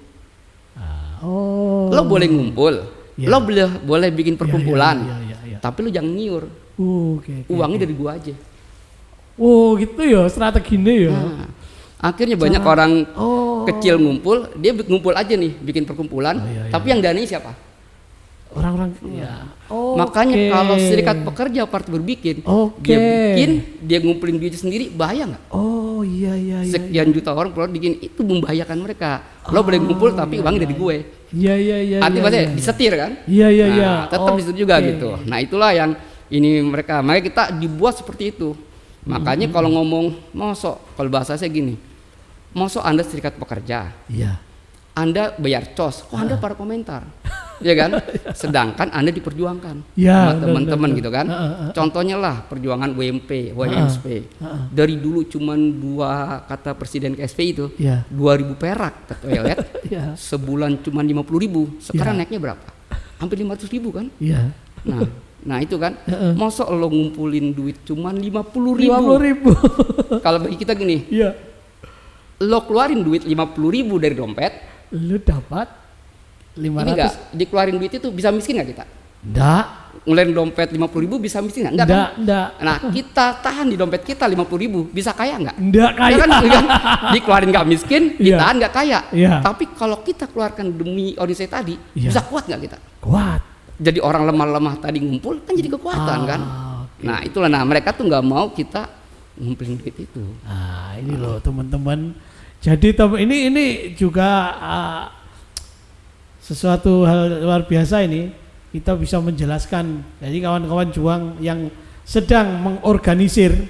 S2: Lo boleh ngumpul, lo boleh bikin perkumpulan, tapi lo jangan nyiur. Uangnya dari gua aja.
S1: Gitu ya strateginya ya.
S2: Nah, akhirnya banyak orang kecil ngumpul, dia ngumpul aja nih bikin perkumpulan, tapi yang dananya siapa?
S1: Orang-orang.
S2: Makanya kalau serikat pekerja partai berbikin, dia ngumpulin duit sendiri, bahaya nggak? Sekian juta orang keluar bikin, itu membahayakan mereka. Lo boleh ngumpul tapi uangnya dari gue. Artinya disetir kan? Nah, tetap disitu juga gitu. Nah itulah yang ini mereka. Makanya kita dibuat seperti itu. Makanya kalau ngomong mosok, kalau bahasa saya gini, mosok Anda serikat pekerja, Anda bayar cos, kok Anda para komentar, ya kan? Sedangkan Anda diperjuangkan sama teman-teman gitu kan. Contohnya lah perjuangan WMP, WMSP. Dari dulu cuman 2 kata Presiden KSP itu, 2.000 perak ke toilet, sebulan cuman 50.000, sekarang naiknya berapa? Hampir 500.000 kan? Nah itu kan, mosok lo ngumpulin duit cuman 50.000. Kalau bagi kita gini, lo keluarin duit 50.000 dari dompet,
S1: lo dapat 500.
S2: Ini enggak, dikeluarin duit itu bisa miskin nggak kita?
S1: Enggak.
S2: Ngeluarin dompet 50.000 bisa miskin nggak? Enggak kan? Nah kita tahan di dompet kita 50.000, bisa kaya nggak?
S1: Enggak kaya.
S2: Kan? Dikeluarin nggak miskin, ditahan nggak kaya. Tapi kalau kita keluarkan demi organisasi tadi, bisa kuat nggak kita?
S1: Kuat.
S2: Jadi orang lemah-lemah tadi ngumpul kan jadi kekuatan kan. Nah itulah, nah mereka tuh nggak mau kita ngumpulin duit itu.
S1: Nah ini loh teman-teman. Jadi ini juga sesuatu hal luar biasa ini. Kita bisa menjelaskan. Jadi kawan-kawan juang yang sedang mengorganisir,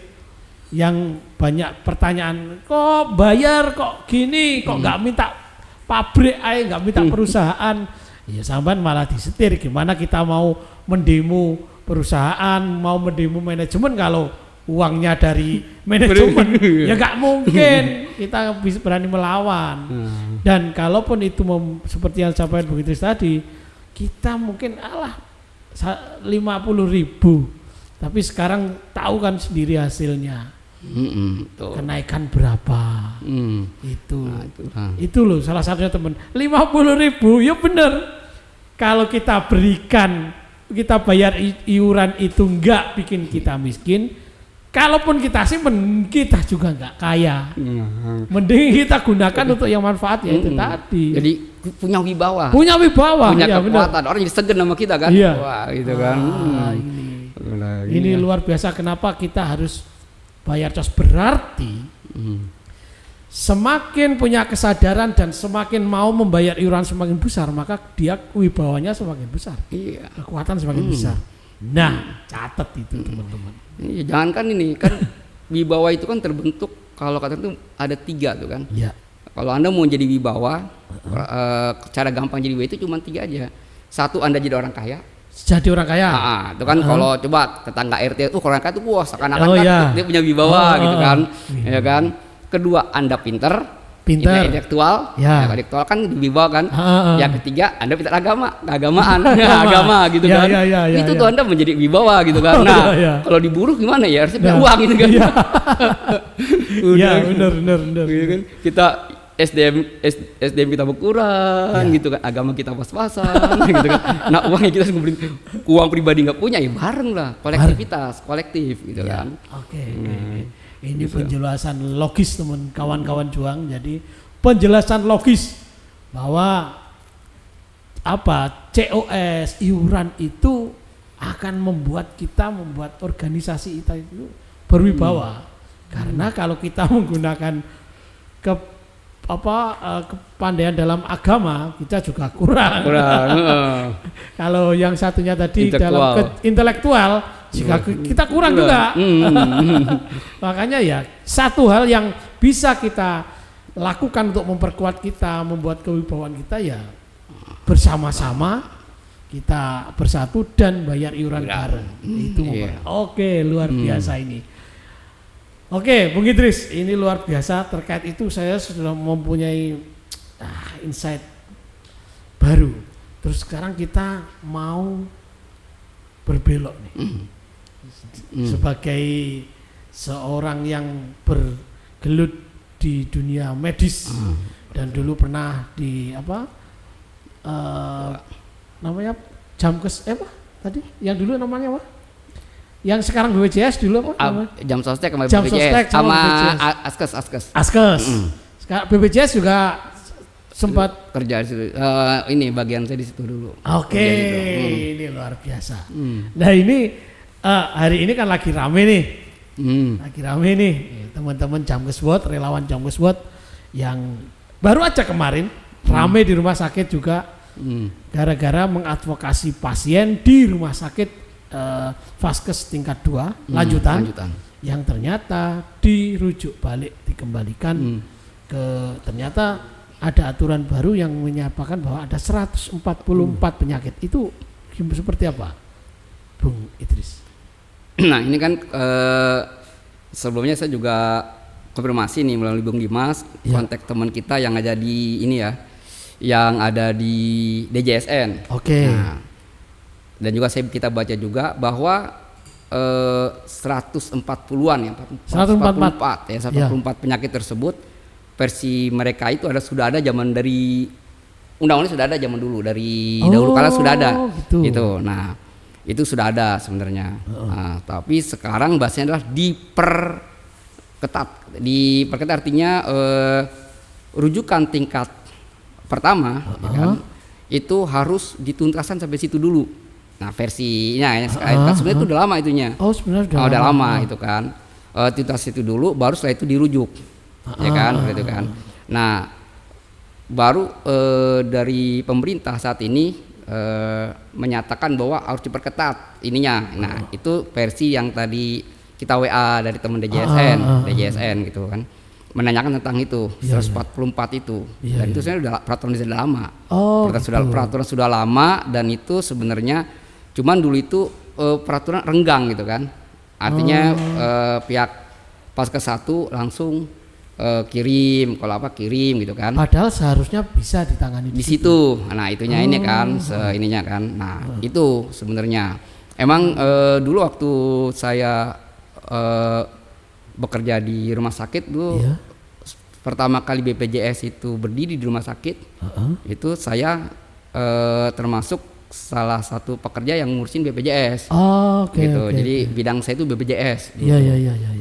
S1: yang banyak pertanyaan, kok bayar kok gini, kok nggak minta pabrik aja, nggak minta perusahaan. Ya sampean malah disetir, gimana kita mau mendemo perusahaan, mau mendemo manajemen kalau uangnya dari manajemen, ya nggak mungkin kita bisa berani melawan. Dan kalaupun itu seperti yang sampaikan begitu tadi, kita mungkin 50.000, tapi sekarang tahu kan sendiri hasilnya. Kenaikan berapa? Itu loh salah satunya teman. 50.000, ya bener. Kalau kita berikan, kita bayar iuran itu enggak bikin kita miskin. Kalaupun kita simpen, kita juga enggak kaya. Mending kita gunakan untuk yang manfaat ya itu tadi.
S2: Jadi punya wibawa.
S1: Punya
S2: kekuatan. Orang jadi segen sama kita kan. Wah gitu kan.
S1: Ini luar biasa. Kenapa kita harus bayar cos? Berarti semakin punya kesadaran dan semakin mau membayar iuran semakin besar, maka dia wibawanya semakin besar, kekuatan semakin besar. Nah, catat itu teman-teman.
S2: Jangankan ini kan wibawa itu kan terbentuk, kalau kata itu ada 3 tuh kan. Kalau Anda mau jadi wibawa, cara gampang jadi wibawa itu cuma 3 aja. 1, Anda jadi orang kaya.
S1: Jadi orang kaya.
S2: Itu kan kalau coba tetangga RT orang kaya itu seakan-akan dia punya wibawa gitu kan. Ya kan. Kedua, Anda pinter, intelektual, intelektual kan wibawa kan. Yang ketiga, Anda pintar keagamaan, agama gitu kan. Itu tuh Anda menjadi wibawa gitu kan. Nah, kalau diburu gimana ya? Harusnya punya uang gitu kan.
S1: Benar.
S2: Kita SDM kita berkurang gitu kan, agama kita pas-pasan gitu kan. Nah uangnya kita ngumpulin, uang pribadi nggak punya ya bareng lah, kolektif gitu kan.
S1: Ini penjelasan logis teman kawan-kawan juang. Jadi penjelasan logis bahwa COS iuran itu akan membuat organisasi kita itu berwibawa. Karena kalau kita menggunakan kepandaian dalam agama, kita juga kurang. Kalau yang satunya tadi dalam intelektual, jika kita kurang juga. Makanya ya satu hal yang bisa kita lakukan untuk memperkuat kita, membuat kewibawaan kita ya bersama-sama kita bersatu dan bayar iuran bareng. Itu Oke, luar biasa ini. Oke, Bung Idris, ini luar biasa. Terkait itu saya sudah mempunyai insight baru. Terus sekarang kita mau berbelok nih. Sebagai seorang yang bergelut di dunia medis dan dulu pernah di namanya Jamkes tadi? Yang dulu namanya apa? Yang sekarang BPJS dulu apa?
S2: Jam Sostek sama BPJS sama Askes.
S1: Sekarang BPJS juga sempat
S2: kerja di situ. Ini bagian saya di situ dulu.
S1: Oke, ini luar biasa. Nah ini hari ini kan lagi rame nih. Lagi rame nih teman-teman Jamkeswot, relawan Jamkeswot yang baru aja kemarin rame di rumah sakit juga gara-gara mengadvokasi pasien di rumah sakit Vaskes tingkat 2 lanjutan yang ternyata dirujuk balik, dikembalikan ke, ternyata ada aturan baru yang menyatakan bahwa ada 144 penyakit. Itu seperti apa, Bung Idris?
S2: Nah ini kan sebelumnya saya juga konfirmasi nih melalui Bung Dimas, kontak teman kita yang ada di ini ya, yang ada di DJSN. Nah, dan juga kita baca juga bahwa 140-an ya, 144 penyakit tersebut versi mereka itu sudah ada zaman dari undang-undang, sudah ada zaman dulu dari dahulu kala sudah ada gitu. Nah itu sudah ada sebenarnya. Nah, tapi sekarang bahasanya adalah diperketat artinya rujukan tingkat pertama ya kan, itu harus dituntaskan sampai situ dulu. Nah versinya sebenarnya itu udah lama itunya.
S1: Sebenarnya
S2: udah lama itu kan. Tuntas itu dulu, baru setelah itu dirujuk, ya kan, gitu kan. Nah baru dari pemerintah saat ini menyatakan bahwa harus diperketat ininya. Nah itu versi yang tadi kita WA dari teman DJSN gitu kan, menanyakan tentang itu 144 itu. Dan itu sebenarnya udah peraturan sudah lama. Peraturan sudah lama, dan itu sebenarnya cuman dulu itu peraturan renggang gitu kan. Artinya pihak Vaskes 1 langsung kirim, kalau kirim gitu kan.
S1: Padahal seharusnya bisa ditangani
S2: di situ. Nah, itunya ini kan ininya kan. Nah, itu sebenarnya emang dulu waktu saya bekerja di rumah sakit dulu, pertama kali BPJS itu berdiri di rumah sakit, itu saya termasuk salah satu pekerja yang ngurusin BPJS. Jadi bidang saya itu BPJS. Gitu.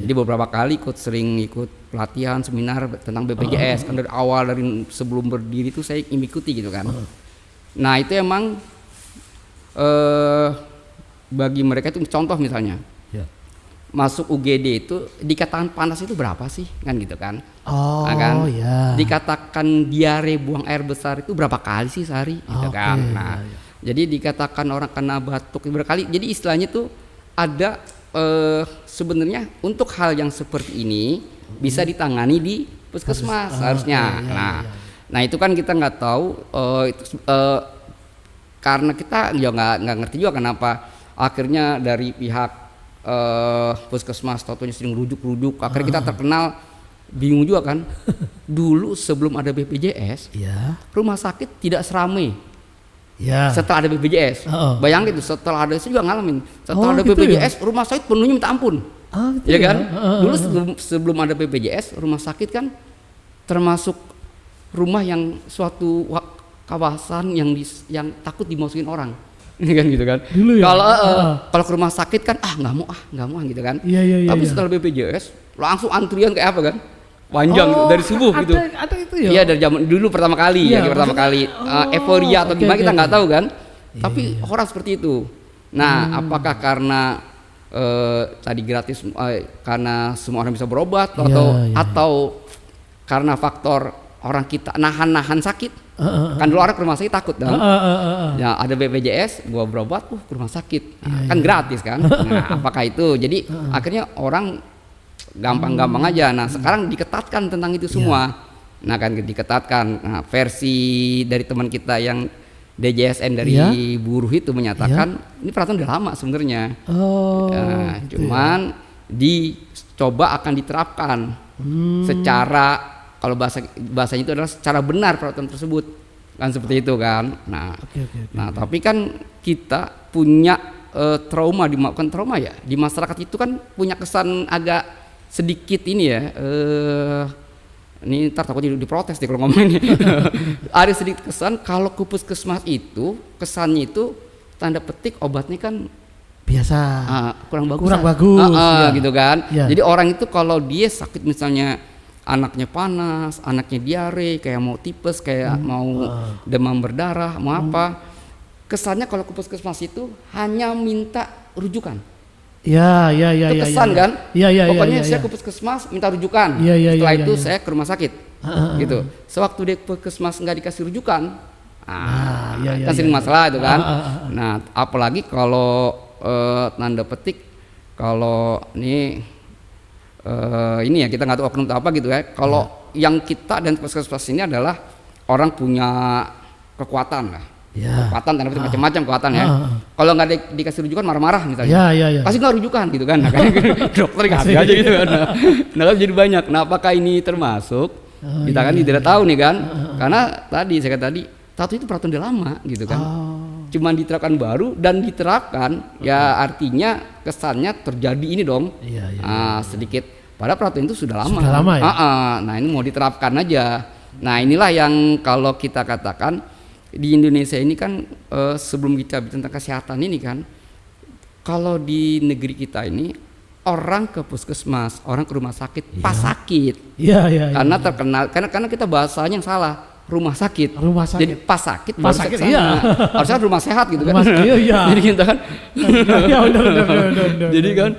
S2: Jadi beberapa kali sering ikut pelatihan seminar tentang BPJS. Kan dari awal, dari sebelum berdiri itu saya mengikuti gitu kan. Nah itu emang bagi mereka itu contoh misalnya. Masuk UGD itu dikatakan panas itu berapa sih kan gitu kan? Dikatakan diare buang air besar itu berapa kali sih sehari gitu kan? Nah, jadi dikatakan orang kena batuk berkali. Jadi istilahnya tuh ada sebenarnya untuk hal yang seperti ini bisa ditangani di puskesmas harusnya. Nah itu kan kita nggak tahu karena kita nggak ngerti juga kenapa akhirnya dari pihak puskesmas totonya sering rujuk-rujuk, akhirnya kita terkenal, bingung juga kan. Dulu sebelum ada BPJS rumah sakit tidak seramai setelah ada BPJS. Bayangin itu, setelah ada, saya juga ngalamin, setelah ada BPJS rumah sakit penuhnya minta ampun. Ya kan. Dulu sebelum ada BPJS rumah sakit kan termasuk rumah yang suatu kawasan yang takut dimasukin orang. Kan gitu kan. Dulu ya. Kalau ke rumah sakit kan nggak mau gitu kan. Tapi setelah BPJS langsung antrian kayak apa kan? Panjang gitu, dari subuh gitu.
S1: Ada itu ya.
S2: Iya, dari zaman dulu pertama kali euforia atau gimana kita nggak tahu kan. Tapi orang seperti itu. Nah, apakah karena tadi gratis karena semua orang bisa berobat atau karena faktor orang kita nahan sakit? Kan dulu orang ke rumah sakit takut dong. Ya ada BPJS, gua berobat, ke rumah sakit, kan gratis kan. Nah, apakah itu? Jadi akhirnya orang gampang-gampang aja. Nah, sekarang diketatkan tentang itu semua. Nah, kan diketatkan. Nah, versi dari teman kita yang DJSN dari buruh itu menyatakan ini peraturan udah lama sebenarnya. Cuman dicoba akan diterapkan secara, kalau bahasanya itu adalah secara benar peraturan tersebut, kan seperti itu kan. Nah, tapi kan kita punya trauma di masyarakat itu kan punya kesan agak sedikit ini ya. Ini ntar takutnya diprotes deh kalau ngomong ini. Ada sedikit kesan kalau ke puskesmas itu kesannya itu tanda petik obatnya kan
S1: biasa,
S2: kurang bagus, gitu kan. Jadi orang itu kalau dia sakit misalnya anaknya panas, anaknya diare, kayak mau tipes, kayak mau demam berdarah, mau apa, kesannya kalau ke puskesmas itu hanya minta rujukan. Itu kesan kan? Pokoknya saya ke puskesmas minta rujukan. Setelah itu saya ke rumah sakit. Gitu. Sewaktu dia ke puskesmas nggak dikasih rujukan, kan sering masalah itu kan. Nah, apalagi kalau tanda petik kalau ini ya kita nggak tahu oknum apa gitu ya. Kalau yang kita dan puskesmas ini adalah orang punya kekuatan lah. Kekuatan tanda petik macam-macam kekuatan ya. Kalau nggak dikasih rujukan marah-marah misalnya. Kasih nggak rujukan gitu kan. Nah, dokter kasih aja gitu kan. Nah, jadi banyak. Nah, apakah ini termasuk? Kita kan tidak tahu nih kan. Karena saya kata tadi itu peraturan udah lama gitu kan. Cuman diterapkan baru dan diterapkan ya artinya kesannya terjadi ini dong. Sedikit padahal peraturan itu sudah lama. Nah, ini mau diterapkan aja. Nah, inilah yang kalau kita katakan di Indonesia ini kan sebelum kita bicara tentang kesehatan ini kan, kalau di negeri kita ini orang ke puskesmas, orang ke rumah sakit pas sakit. Karena terkenal karena kita bahasanya yang salah. Rumah sakit. Jadi pas sakit baru sana. Harusnya rumah sehat gitu kan. Jadi kita kan jadi kan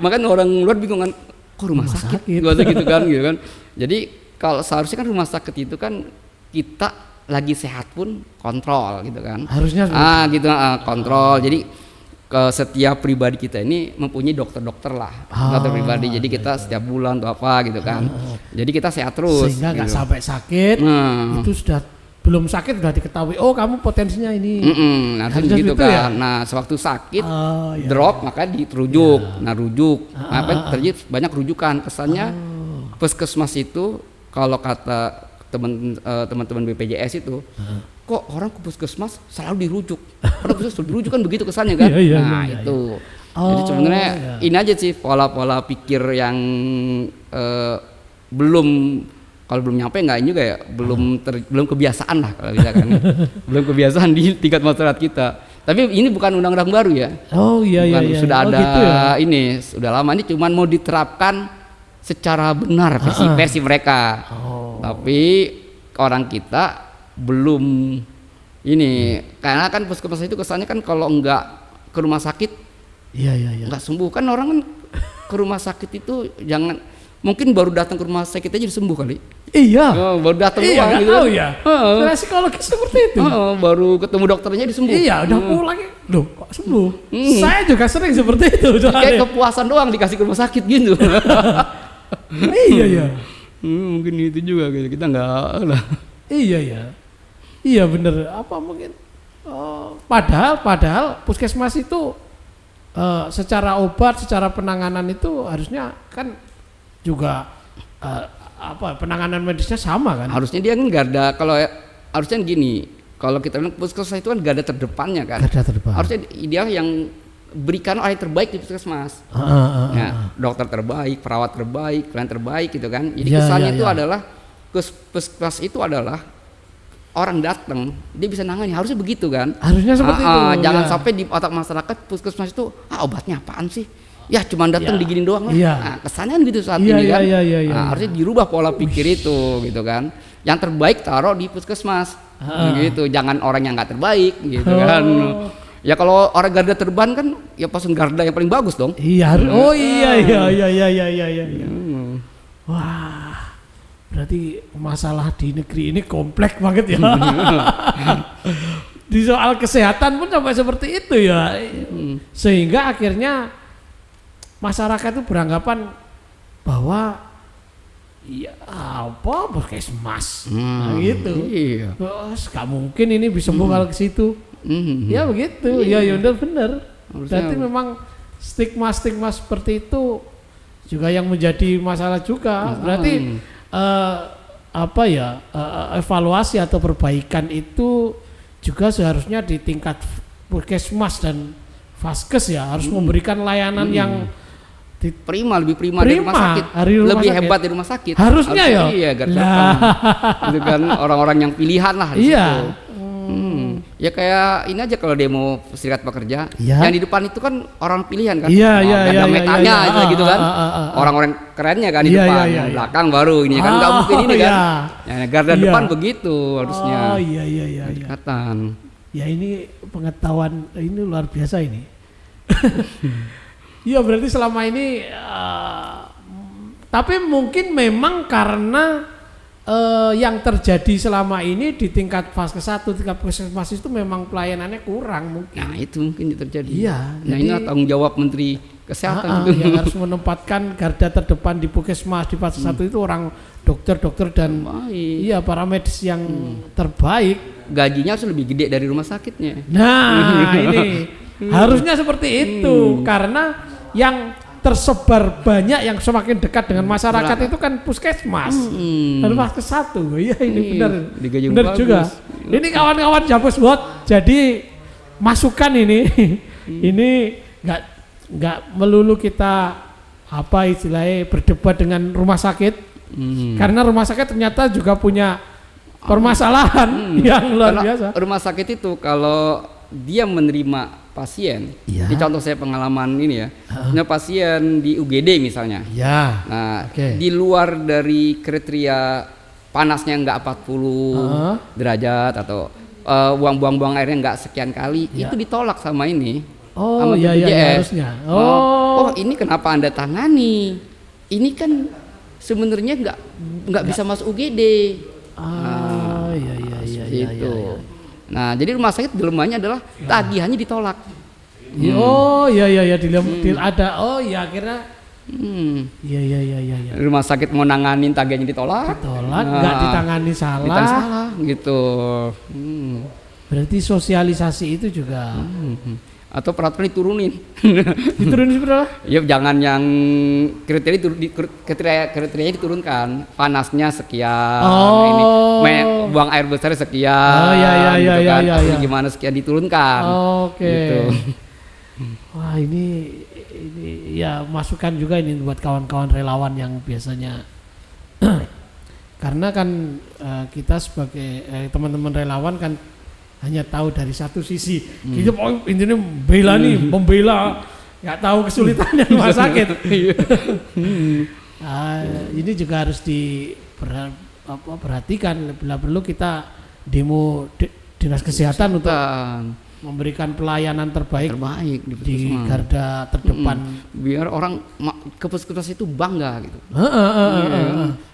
S2: makanya orang luar bingung kan, kok rumah sakit gitu kan. Jadi kalau seharusnya kan rumah sakit itu kan kita lagi sehat pun kontrol gitu kan. Harusnya kontrol. Jadi ke setiap pribadi kita ini mempunyai dokter lah, dokter pribadi. Jadi kita setiap bulan atau apa gitu kan. Jadi kita sehat terus.
S1: Sehingga nggak sampai sakit. Itu sudah belum sakit sudah diketahui. Oh, kamu potensinya ini.
S2: Nah, gitu kan. Nah, sewaktu sakit drop maka dirujuk. Nah, rujuk. Apa terjadi banyak rujukan. Kesannya puskesmas itu kalau kata teman-teman BPJS itu kok orang ke puskesmas selalu dirujuk. Padahal puskesmas dirujuk kan begitu kesannya kan. Itu. Jadi sebenarnya ini aja sih pola-pola pikir yang kalau belum nyampe nggak ini juga ya belum kebiasaan lah kalau bisa kan. Belum kebiasaan di tingkat masyarakat kita. Tapi ini bukan undang-undang baru ya. Sudah ada gitu ya? Ini sudah lama, ini cuman mau diterapkan secara benar versi mereka. Tapi orang kita belum ini, karena kan puskesmas itu kesannya kan kalau enggak ke rumah sakit enggak sembuh kan. Orang kan ke rumah sakit itu jangan, mungkin baru datang ke rumah sakit aja disembuh kali. Baru datang doang gitu.
S1: Karena psikologis seperti itu.
S2: Baru ketemu dokternya disembuh.
S1: Udah pulang. Loh, kok sembuh? Saya juga sering seperti itu.
S2: Kayak kepuasan doang dikasih ke rumah sakit gitu. Mungkin itu juga gitu. Kita enggak lah. Iya
S1: bener. Apa mungkin padahal puskesmas itu secara obat, secara penanganan itu harusnya kan juga penanganan medisnya sama kan?
S2: Harusnya dia kan garda, kalau harusnya gini, kalau kita bilang puskesmas itu kan garda terdepannya kan. Harusnya ideal yang berikan yang terbaik di puskesmas. Dokter terbaik, perawat terbaik, klien terbaik gitu kan. Jadi kesannya itu adalah puskesmas itu adalah orang datang dia bisa nangani, harusnya begitu kan. Harusnya seperti itu. Jangan sampai di otak masyarakat puskesmas itu obatnya apaan sih? Ya cuma datang diginin doang lah. Nah, kesannya gitu saat ini kan. Harusnya dirubah pola pikir itu gitu kan. Yang terbaik taruh di puskesmas gitu. Jangan orang yang nggak terbaik gitu kan. Ya kalau orang garda terdepan kan ya pasukan garda yang paling bagus dong.
S1: Iya, oh iya. Wah, berarti masalah di negeri ini kompleks banget ya. Di soal kesehatan pun sampai seperti itu ya. Sehingga akhirnya masyarakat itu beranggapan bahwa ya apa puskesmas gitu.
S2: Iya.
S1: Gak mungkin ini bisa kalau ke situ. Ya begitu. Ya benar. Berarti memang stigma seperti itu juga yang menjadi masalah juga. Berarti evaluasi atau perbaikan itu juga seharusnya di tingkat puskesmas dan vaskes ya harus memberikan layanan yang
S2: lebih prima dari rumah sakit, lebih hebat dari rumah sakit.
S1: Harusnya ya.
S2: Iya, itu kan orang-orang yang pilihan lah.
S1: Iya.
S2: Ya kayak ini aja kalau demo serikat pekerja, yang di depan itu kan orang pilihan kan.
S1: Iya.
S2: Merekanya gitu kan. Orang-orang kerennya kan di depan, yang belakang baru ini kan nggak mungkin ini kan. Ya, garda depan begitu harusnya.
S1: Iya.
S2: Pendekatan.
S1: Ya ini pengetahuan ini luar biasa ini. Iya berarti selama ini tapi mungkin memang karena yang terjadi selama ini di tingkat fase 1, tingkat puskesmas itu memang pelayanannya kurang mungkin.
S2: Nah itu mungkin terjadi.
S1: Iya.
S2: Nah ini tanggung jawab Menteri Kesehatan itu.
S1: Yang harus menempatkan garda terdepan di puskesmas di fase 1 itu orang dokter dan para medis yang terbaik.
S2: Gajinya harus lebih gede dari rumah sakitnya.
S1: Nah ini harusnya seperti itu karena yang tersebar banyak yang semakin dekat dengan masyarakat itu kan puskesmas dan vaskes 1. Iya ini benar juga. Ini kawan-kawan Jampus Bot, jadi masukan ini ini nggak melulu kita istilahnya berdebat dengan rumah sakit karena rumah sakit ternyata juga punya permasalahan yang luar biasa.
S2: Rumah sakit itu kalau dia menerima pasien, di contoh saya pengalaman ini ya, pasien di UGD misalnya, di luar dari kriteria panasnya nggak 40 derajat atau buang airnya nggak sekian kali, itu ditolak sama ini, sama BPJS. Ini kenapa Anda tangani? Ini kan sebenarnya nggak bisa masuk UGD. Iya. Nah, jadi rumah sakit dilemanya adalah tagihannya ditolak.
S1: Ada. Akhirnya. Iya.
S2: Rumah sakit mau nanganin tagihannya ditolak.
S1: Nggak ditangani salah.
S2: Gitu.
S1: Berarti sosialisasi itu juga.
S2: Atau peraturan diturunin.
S1: Diturunin berapa?
S2: Ya jangan yang kriterianya diturunkan. Panasnya sekian, buang air besar sekian. Iya. Gimana sekian diturunkan. Gitu.
S1: Wah ini ya masukan juga ini buat kawan-kawan relawan yang biasanya karena kan kita sebagai teman-teman relawan kan hanya tahu dari satu sisi. Kita intinya membela, nggak tahu kesulitannya rumah sakit. Ini juga harus diperhatikan. Bila perlu kita demo dinas kesehatan untuk memberikan pelayanan terbaik di garda terdepan.
S2: Biar orang ke puskesmas itu bangga gitu.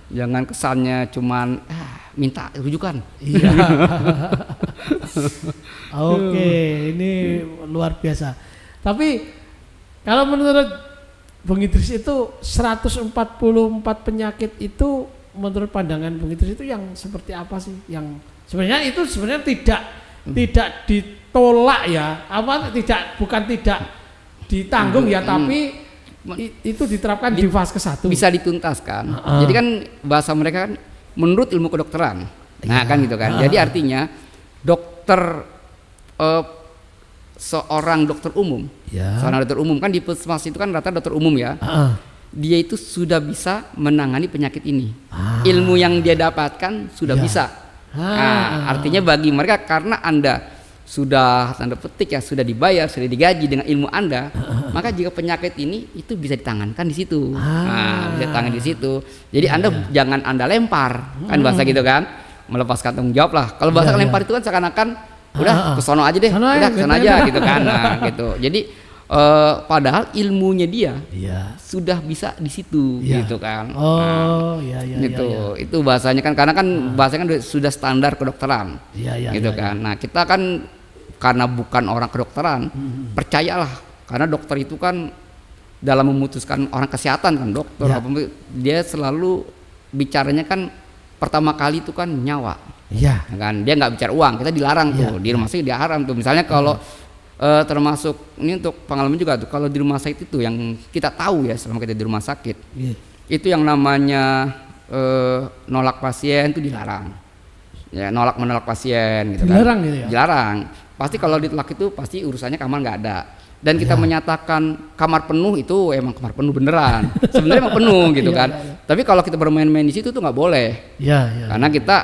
S2: Jangan kesannya cuman minta rujukan.
S1: Iya. Oke, ini luar biasa. Tapi kalau menurut Bung Idris itu 144 penyakit itu menurut pandangan Bung Idris itu yang seperti apa sih? Yang sebenarnya tidak ditolak ya. Bukan tidak ditanggung ya, tapi itu diterapkan di fase 1.
S2: Bisa dituntaskan. Jadi kan bahasa mereka kan menurut ilmu kedokteran. Nah, kan gitu kan. Jadi artinya seorang dokter umum kan di puskesmas itu kan rata dokter umum ya. Dia itu sudah bisa menangani penyakit ini. Ilmu yang dia dapatkan sudah bisa. Artinya bagi mereka karena Anda sudah tanda petik ya sudah dibayar, sudah digaji dengan ilmu Anda, maka jika penyakit ini itu bisa ditangankan di situ. Bisa ditangani di situ. Jadi Anda jangan Anda lempar, kan bahasa gitu kan, melepaskan tanggung jawab lah. Kalau bahasa lempar itu kan seakan-akan udah ke sono aja deh, udah ke sana aja gitu kan. Nah, gitu. Jadi padahal ilmunya dia sudah bisa di situ gitu kan. Gitu. Itu bahasanya kan, karena kan bahasanya kan sudah standar kedokteran. Gitu kan. Nah, kita kan karena bukan orang kedokteran, percayalah, karena dokter itu kan dalam memutuskan orang kesehatan kan, dokter dia selalu bicaranya kan pertama kali itu kan nyawa. Kan dia nggak bicara uang, kita dilarang tuh di rumah sakit, dia haram tuh. Misalnya kalau termasuk ini untuk pengalaman juga tuh, kalau di rumah sakit itu yang kita tahu ya selama kita di rumah sakit, itu yang namanya nolak pasien itu dilarang. Ya, menolak pasien gitu
S1: dilarang
S2: kan.
S1: Gitu ya?
S2: Dilarang. Pasti kalau ditolak itu pasti urusannya kamar nggak ada. Dan kita menyatakan kamar penuh itu emang kamar penuh beneran. Sebenarnya emang penuh gitu kan. Tapi kalau kita bermain-main di situ tuh nggak boleh. Karena kita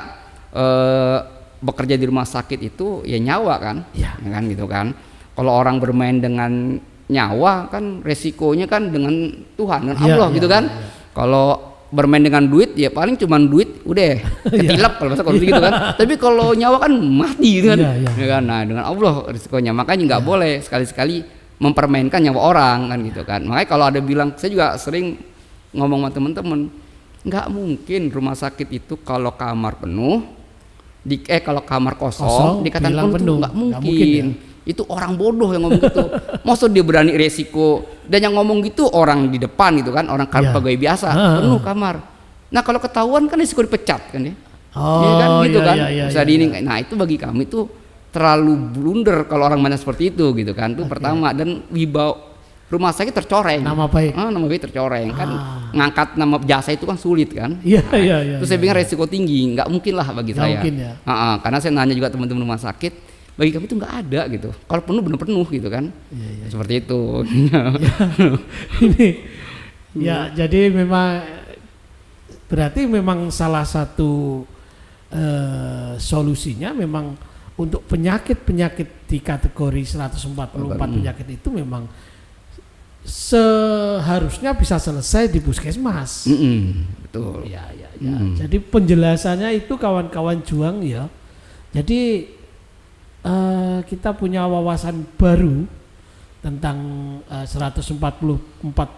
S2: bekerja di rumah sakit itu ya nyawa kan, kan gitu kan. Kalau orang bermain dengan nyawa kan resikonya kan dengan Tuhan, dengan Allah gitu kan. Kalau bermain dengan duit ya paling cuman duit udah ketilap kalau gitu kan. Tapi kalau nyawa kan mati gitu kan. Nah, dengan Allah risikonya. Makanya nggak boleh sekali-sekali mempermainkan nyawa orang kan gitu kan. Makanya kalau ada bilang, saya juga sering ngomong sama teman-teman, nggak mungkin rumah sakit itu kalau kamar penuh kalau kamar kosong dikatakan penuh, nggak mungkin. Itu orang bodoh yang ngomong gitu. Maksud dia berani resiko, dan yang ngomong gitu orang di depan gitu kan, orang pegawai biasa, penuh kamar. Nah, kalau ketahuan kan risiko dipecat kan ya. Kan gitu kan. Nah, itu bagi kami itu terlalu blunder kalau orang mana seperti itu gitu kan. Itu pertama, dan wibawa rumah sakit tercoreng. Nama baik tercoreng kan. Ngangkat nama jasa itu kan sulit kan. Terus saya pikir resiko tinggi, nggak mungkin lah bagi saya. Karena saya nanya juga teman-teman rumah sakit, bagi kami itu nggak ada gitu. Kalau penuh benar penuh gitu kan. Seperti itu.
S1: Ini jadi memang berarti memang salah satu solusinya memang untuk penyakit-penyakit di kategori 144 penyakit itu memang seharusnya bisa selesai di puskesmas.
S2: Betul.
S1: Jadi penjelasannya itu kawan-kawan juang ya. Jadi kita punya wawasan baru tentang 144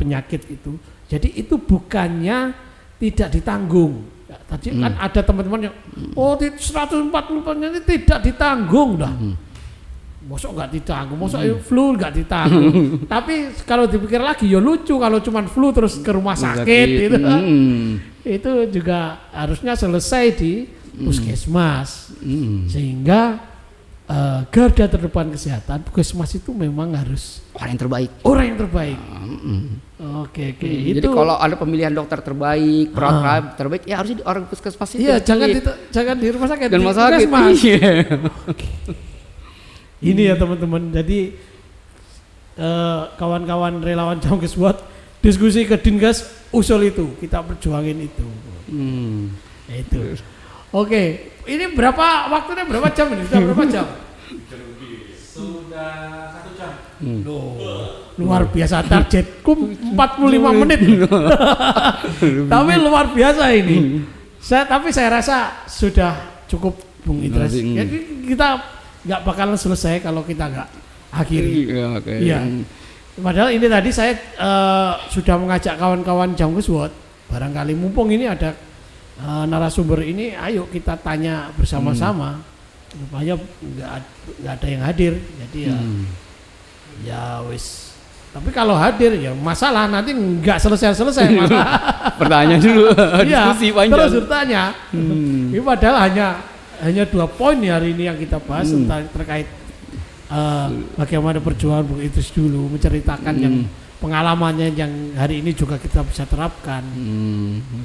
S1: penyakit itu. Jadi itu bukannya tidak ditanggung. Tadi kan ada teman-teman yang 140 penyakit tidak ditanggung dah. Mosok nggak ditanggung, mosok flu nggak ditanggung. Tapi kalau dipikir lagi ya lucu kalau cuman flu terus ke rumah sakit gitu. Itu juga harusnya selesai di puskesmas. Sehingga garda terdepan kesehatan puskesmas itu memang harus
S2: orang yang terbaik.
S1: Oke.
S2: Jadi kalau ada pemilihan dokter terbaik, perawat terbaik, ya harus di orang puskesmas itu.
S1: Iya, jangan di rumah sakit.
S2: Dan rumah sakit.
S1: Ini ya teman-teman. Jadi kawan-kawan relawan Jamkes buat diskusi ke Dinkes, usul itu, kita perjuangin itu. Itu. Oke. Ini waktunya berapa jam ini? Sudah berapa jam?
S3: Sudah 1 jam.
S1: Luar biasa, targetku 45 menit. Tapi luar biasa ini. Tapi saya rasa sudah cukup Bung Idris. Jadi kita nggak bakalan selesai kalau kita nggak akhiri. Iya. Padahal ini tadi saya sudah mengajak kawan-kawan Jamkes World. Barangkali mumpung ini ada narasumber ini, ayo kita tanya bersama-sama. Rupanya nggak ada yang hadir, jadi ya wis. Tapi kalau hadir ya masalah, nanti nggak selesai masalah.
S2: Pertanyaan dulu, diskusi panjang.
S1: Terus bertanya. Ini padahal hanya 2 poin hari ini yang kita bahas terkait bagaimana perjuangan Bung Idris dulu, menceritakan yang pengalamannya yang hari ini juga kita bisa terapkan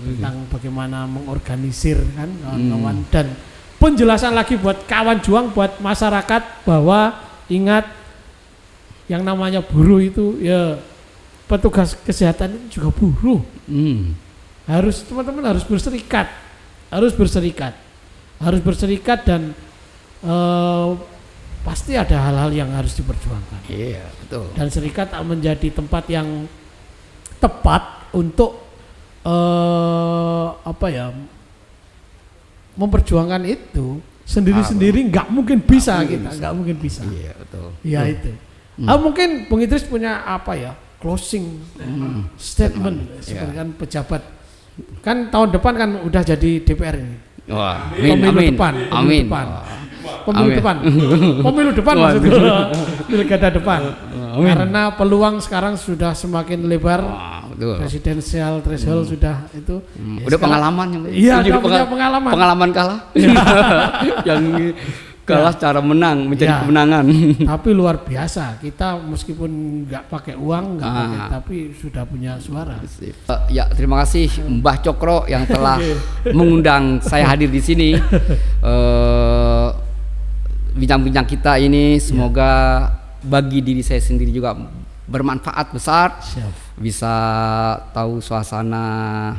S1: tentang bagaimana mengorganisir kan kawan-kawan, dan penjelasan lagi buat kawan juang, buat masyarakat bahwa ingat yang namanya buruh itu ya petugas kesehatan itu juga buruh. Teman-teman harus berserikat dan pasti ada hal-hal yang harus diperjuangkan.
S2: Iya, betul.
S1: Dan serikat menjadi tempat yang tepat untuk memperjuangkan itu. sendiri-sendiri nggak mungkin bisa kita, nggak mungkin bisa.
S2: Iya betul.
S1: Ya itu. Mungkin Bung Idris punya apa ya, closing statement seperti kan pejabat. Kan tahun depan kan udah jadi DPR ini.
S2: Wah,
S1: Pemilu depan. Pemilu depan maksudnya. Pilkada depan. Karena peluang sekarang sudah semakin lebar. Presidensial threshold sudah itu.
S2: Udah pengalaman yang.
S1: Iya, udah punya pengalaman.
S2: Pengalaman kalah. Yang kalah secara menang, mencari kemenangan.
S1: Tapi luar biasa, kita meskipun nggak pakai uang, tapi sudah punya suara.
S2: Ya, terima kasih Mbah Cokro yang telah mengundang saya hadir di sini. Bincang-bincang kita ini semoga bagi diri saya sendiri juga bermanfaat besar. Bisa tahu suasana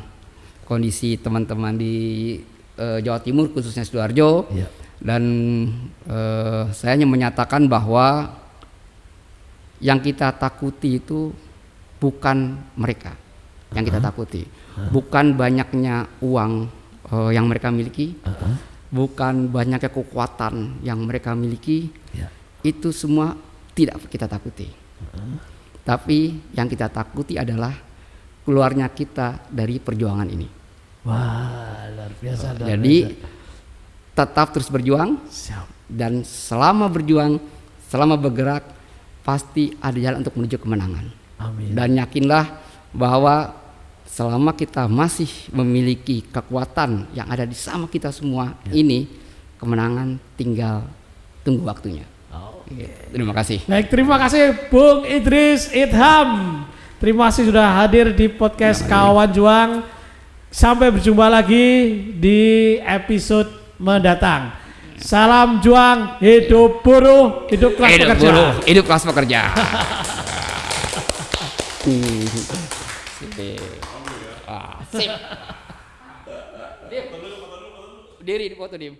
S2: kondisi teman-teman di Jawa Timur khususnya Sidoarjo. Dan saya hanya menyatakan bahwa yang kita takuti itu bukan mereka yang kita takuti, bukan banyaknya uang yang mereka miliki, bukan banyaknya kekuatan yang mereka miliki, itu semua tidak kita takuti. Tapi yang kita takuti adalah keluarnya kita dari perjuangan ini.
S1: Wah, luar biasa.
S2: Jadi tetap terus berjuang. Dan selama berjuang, selama bergerak, pasti ada jalan untuk menuju kemenangan.
S1: Amin.
S2: Dan yakinlah bahwa selama kita masih memiliki kekuatan yang ada di sama kita semua ini, kemenangan tinggal tunggu waktunya. Terima kasih.
S1: Baik, terima kasih Bung Idris Idham. Terima kasih sudah hadir di podcast Kawan Juang. Sampai berjumpa lagi di episode mendatang. Salam juang, hidup buruh, hidup kelas pekerja.
S2: Hidup kelas pekerja. Sip. Diri di foto, Dim.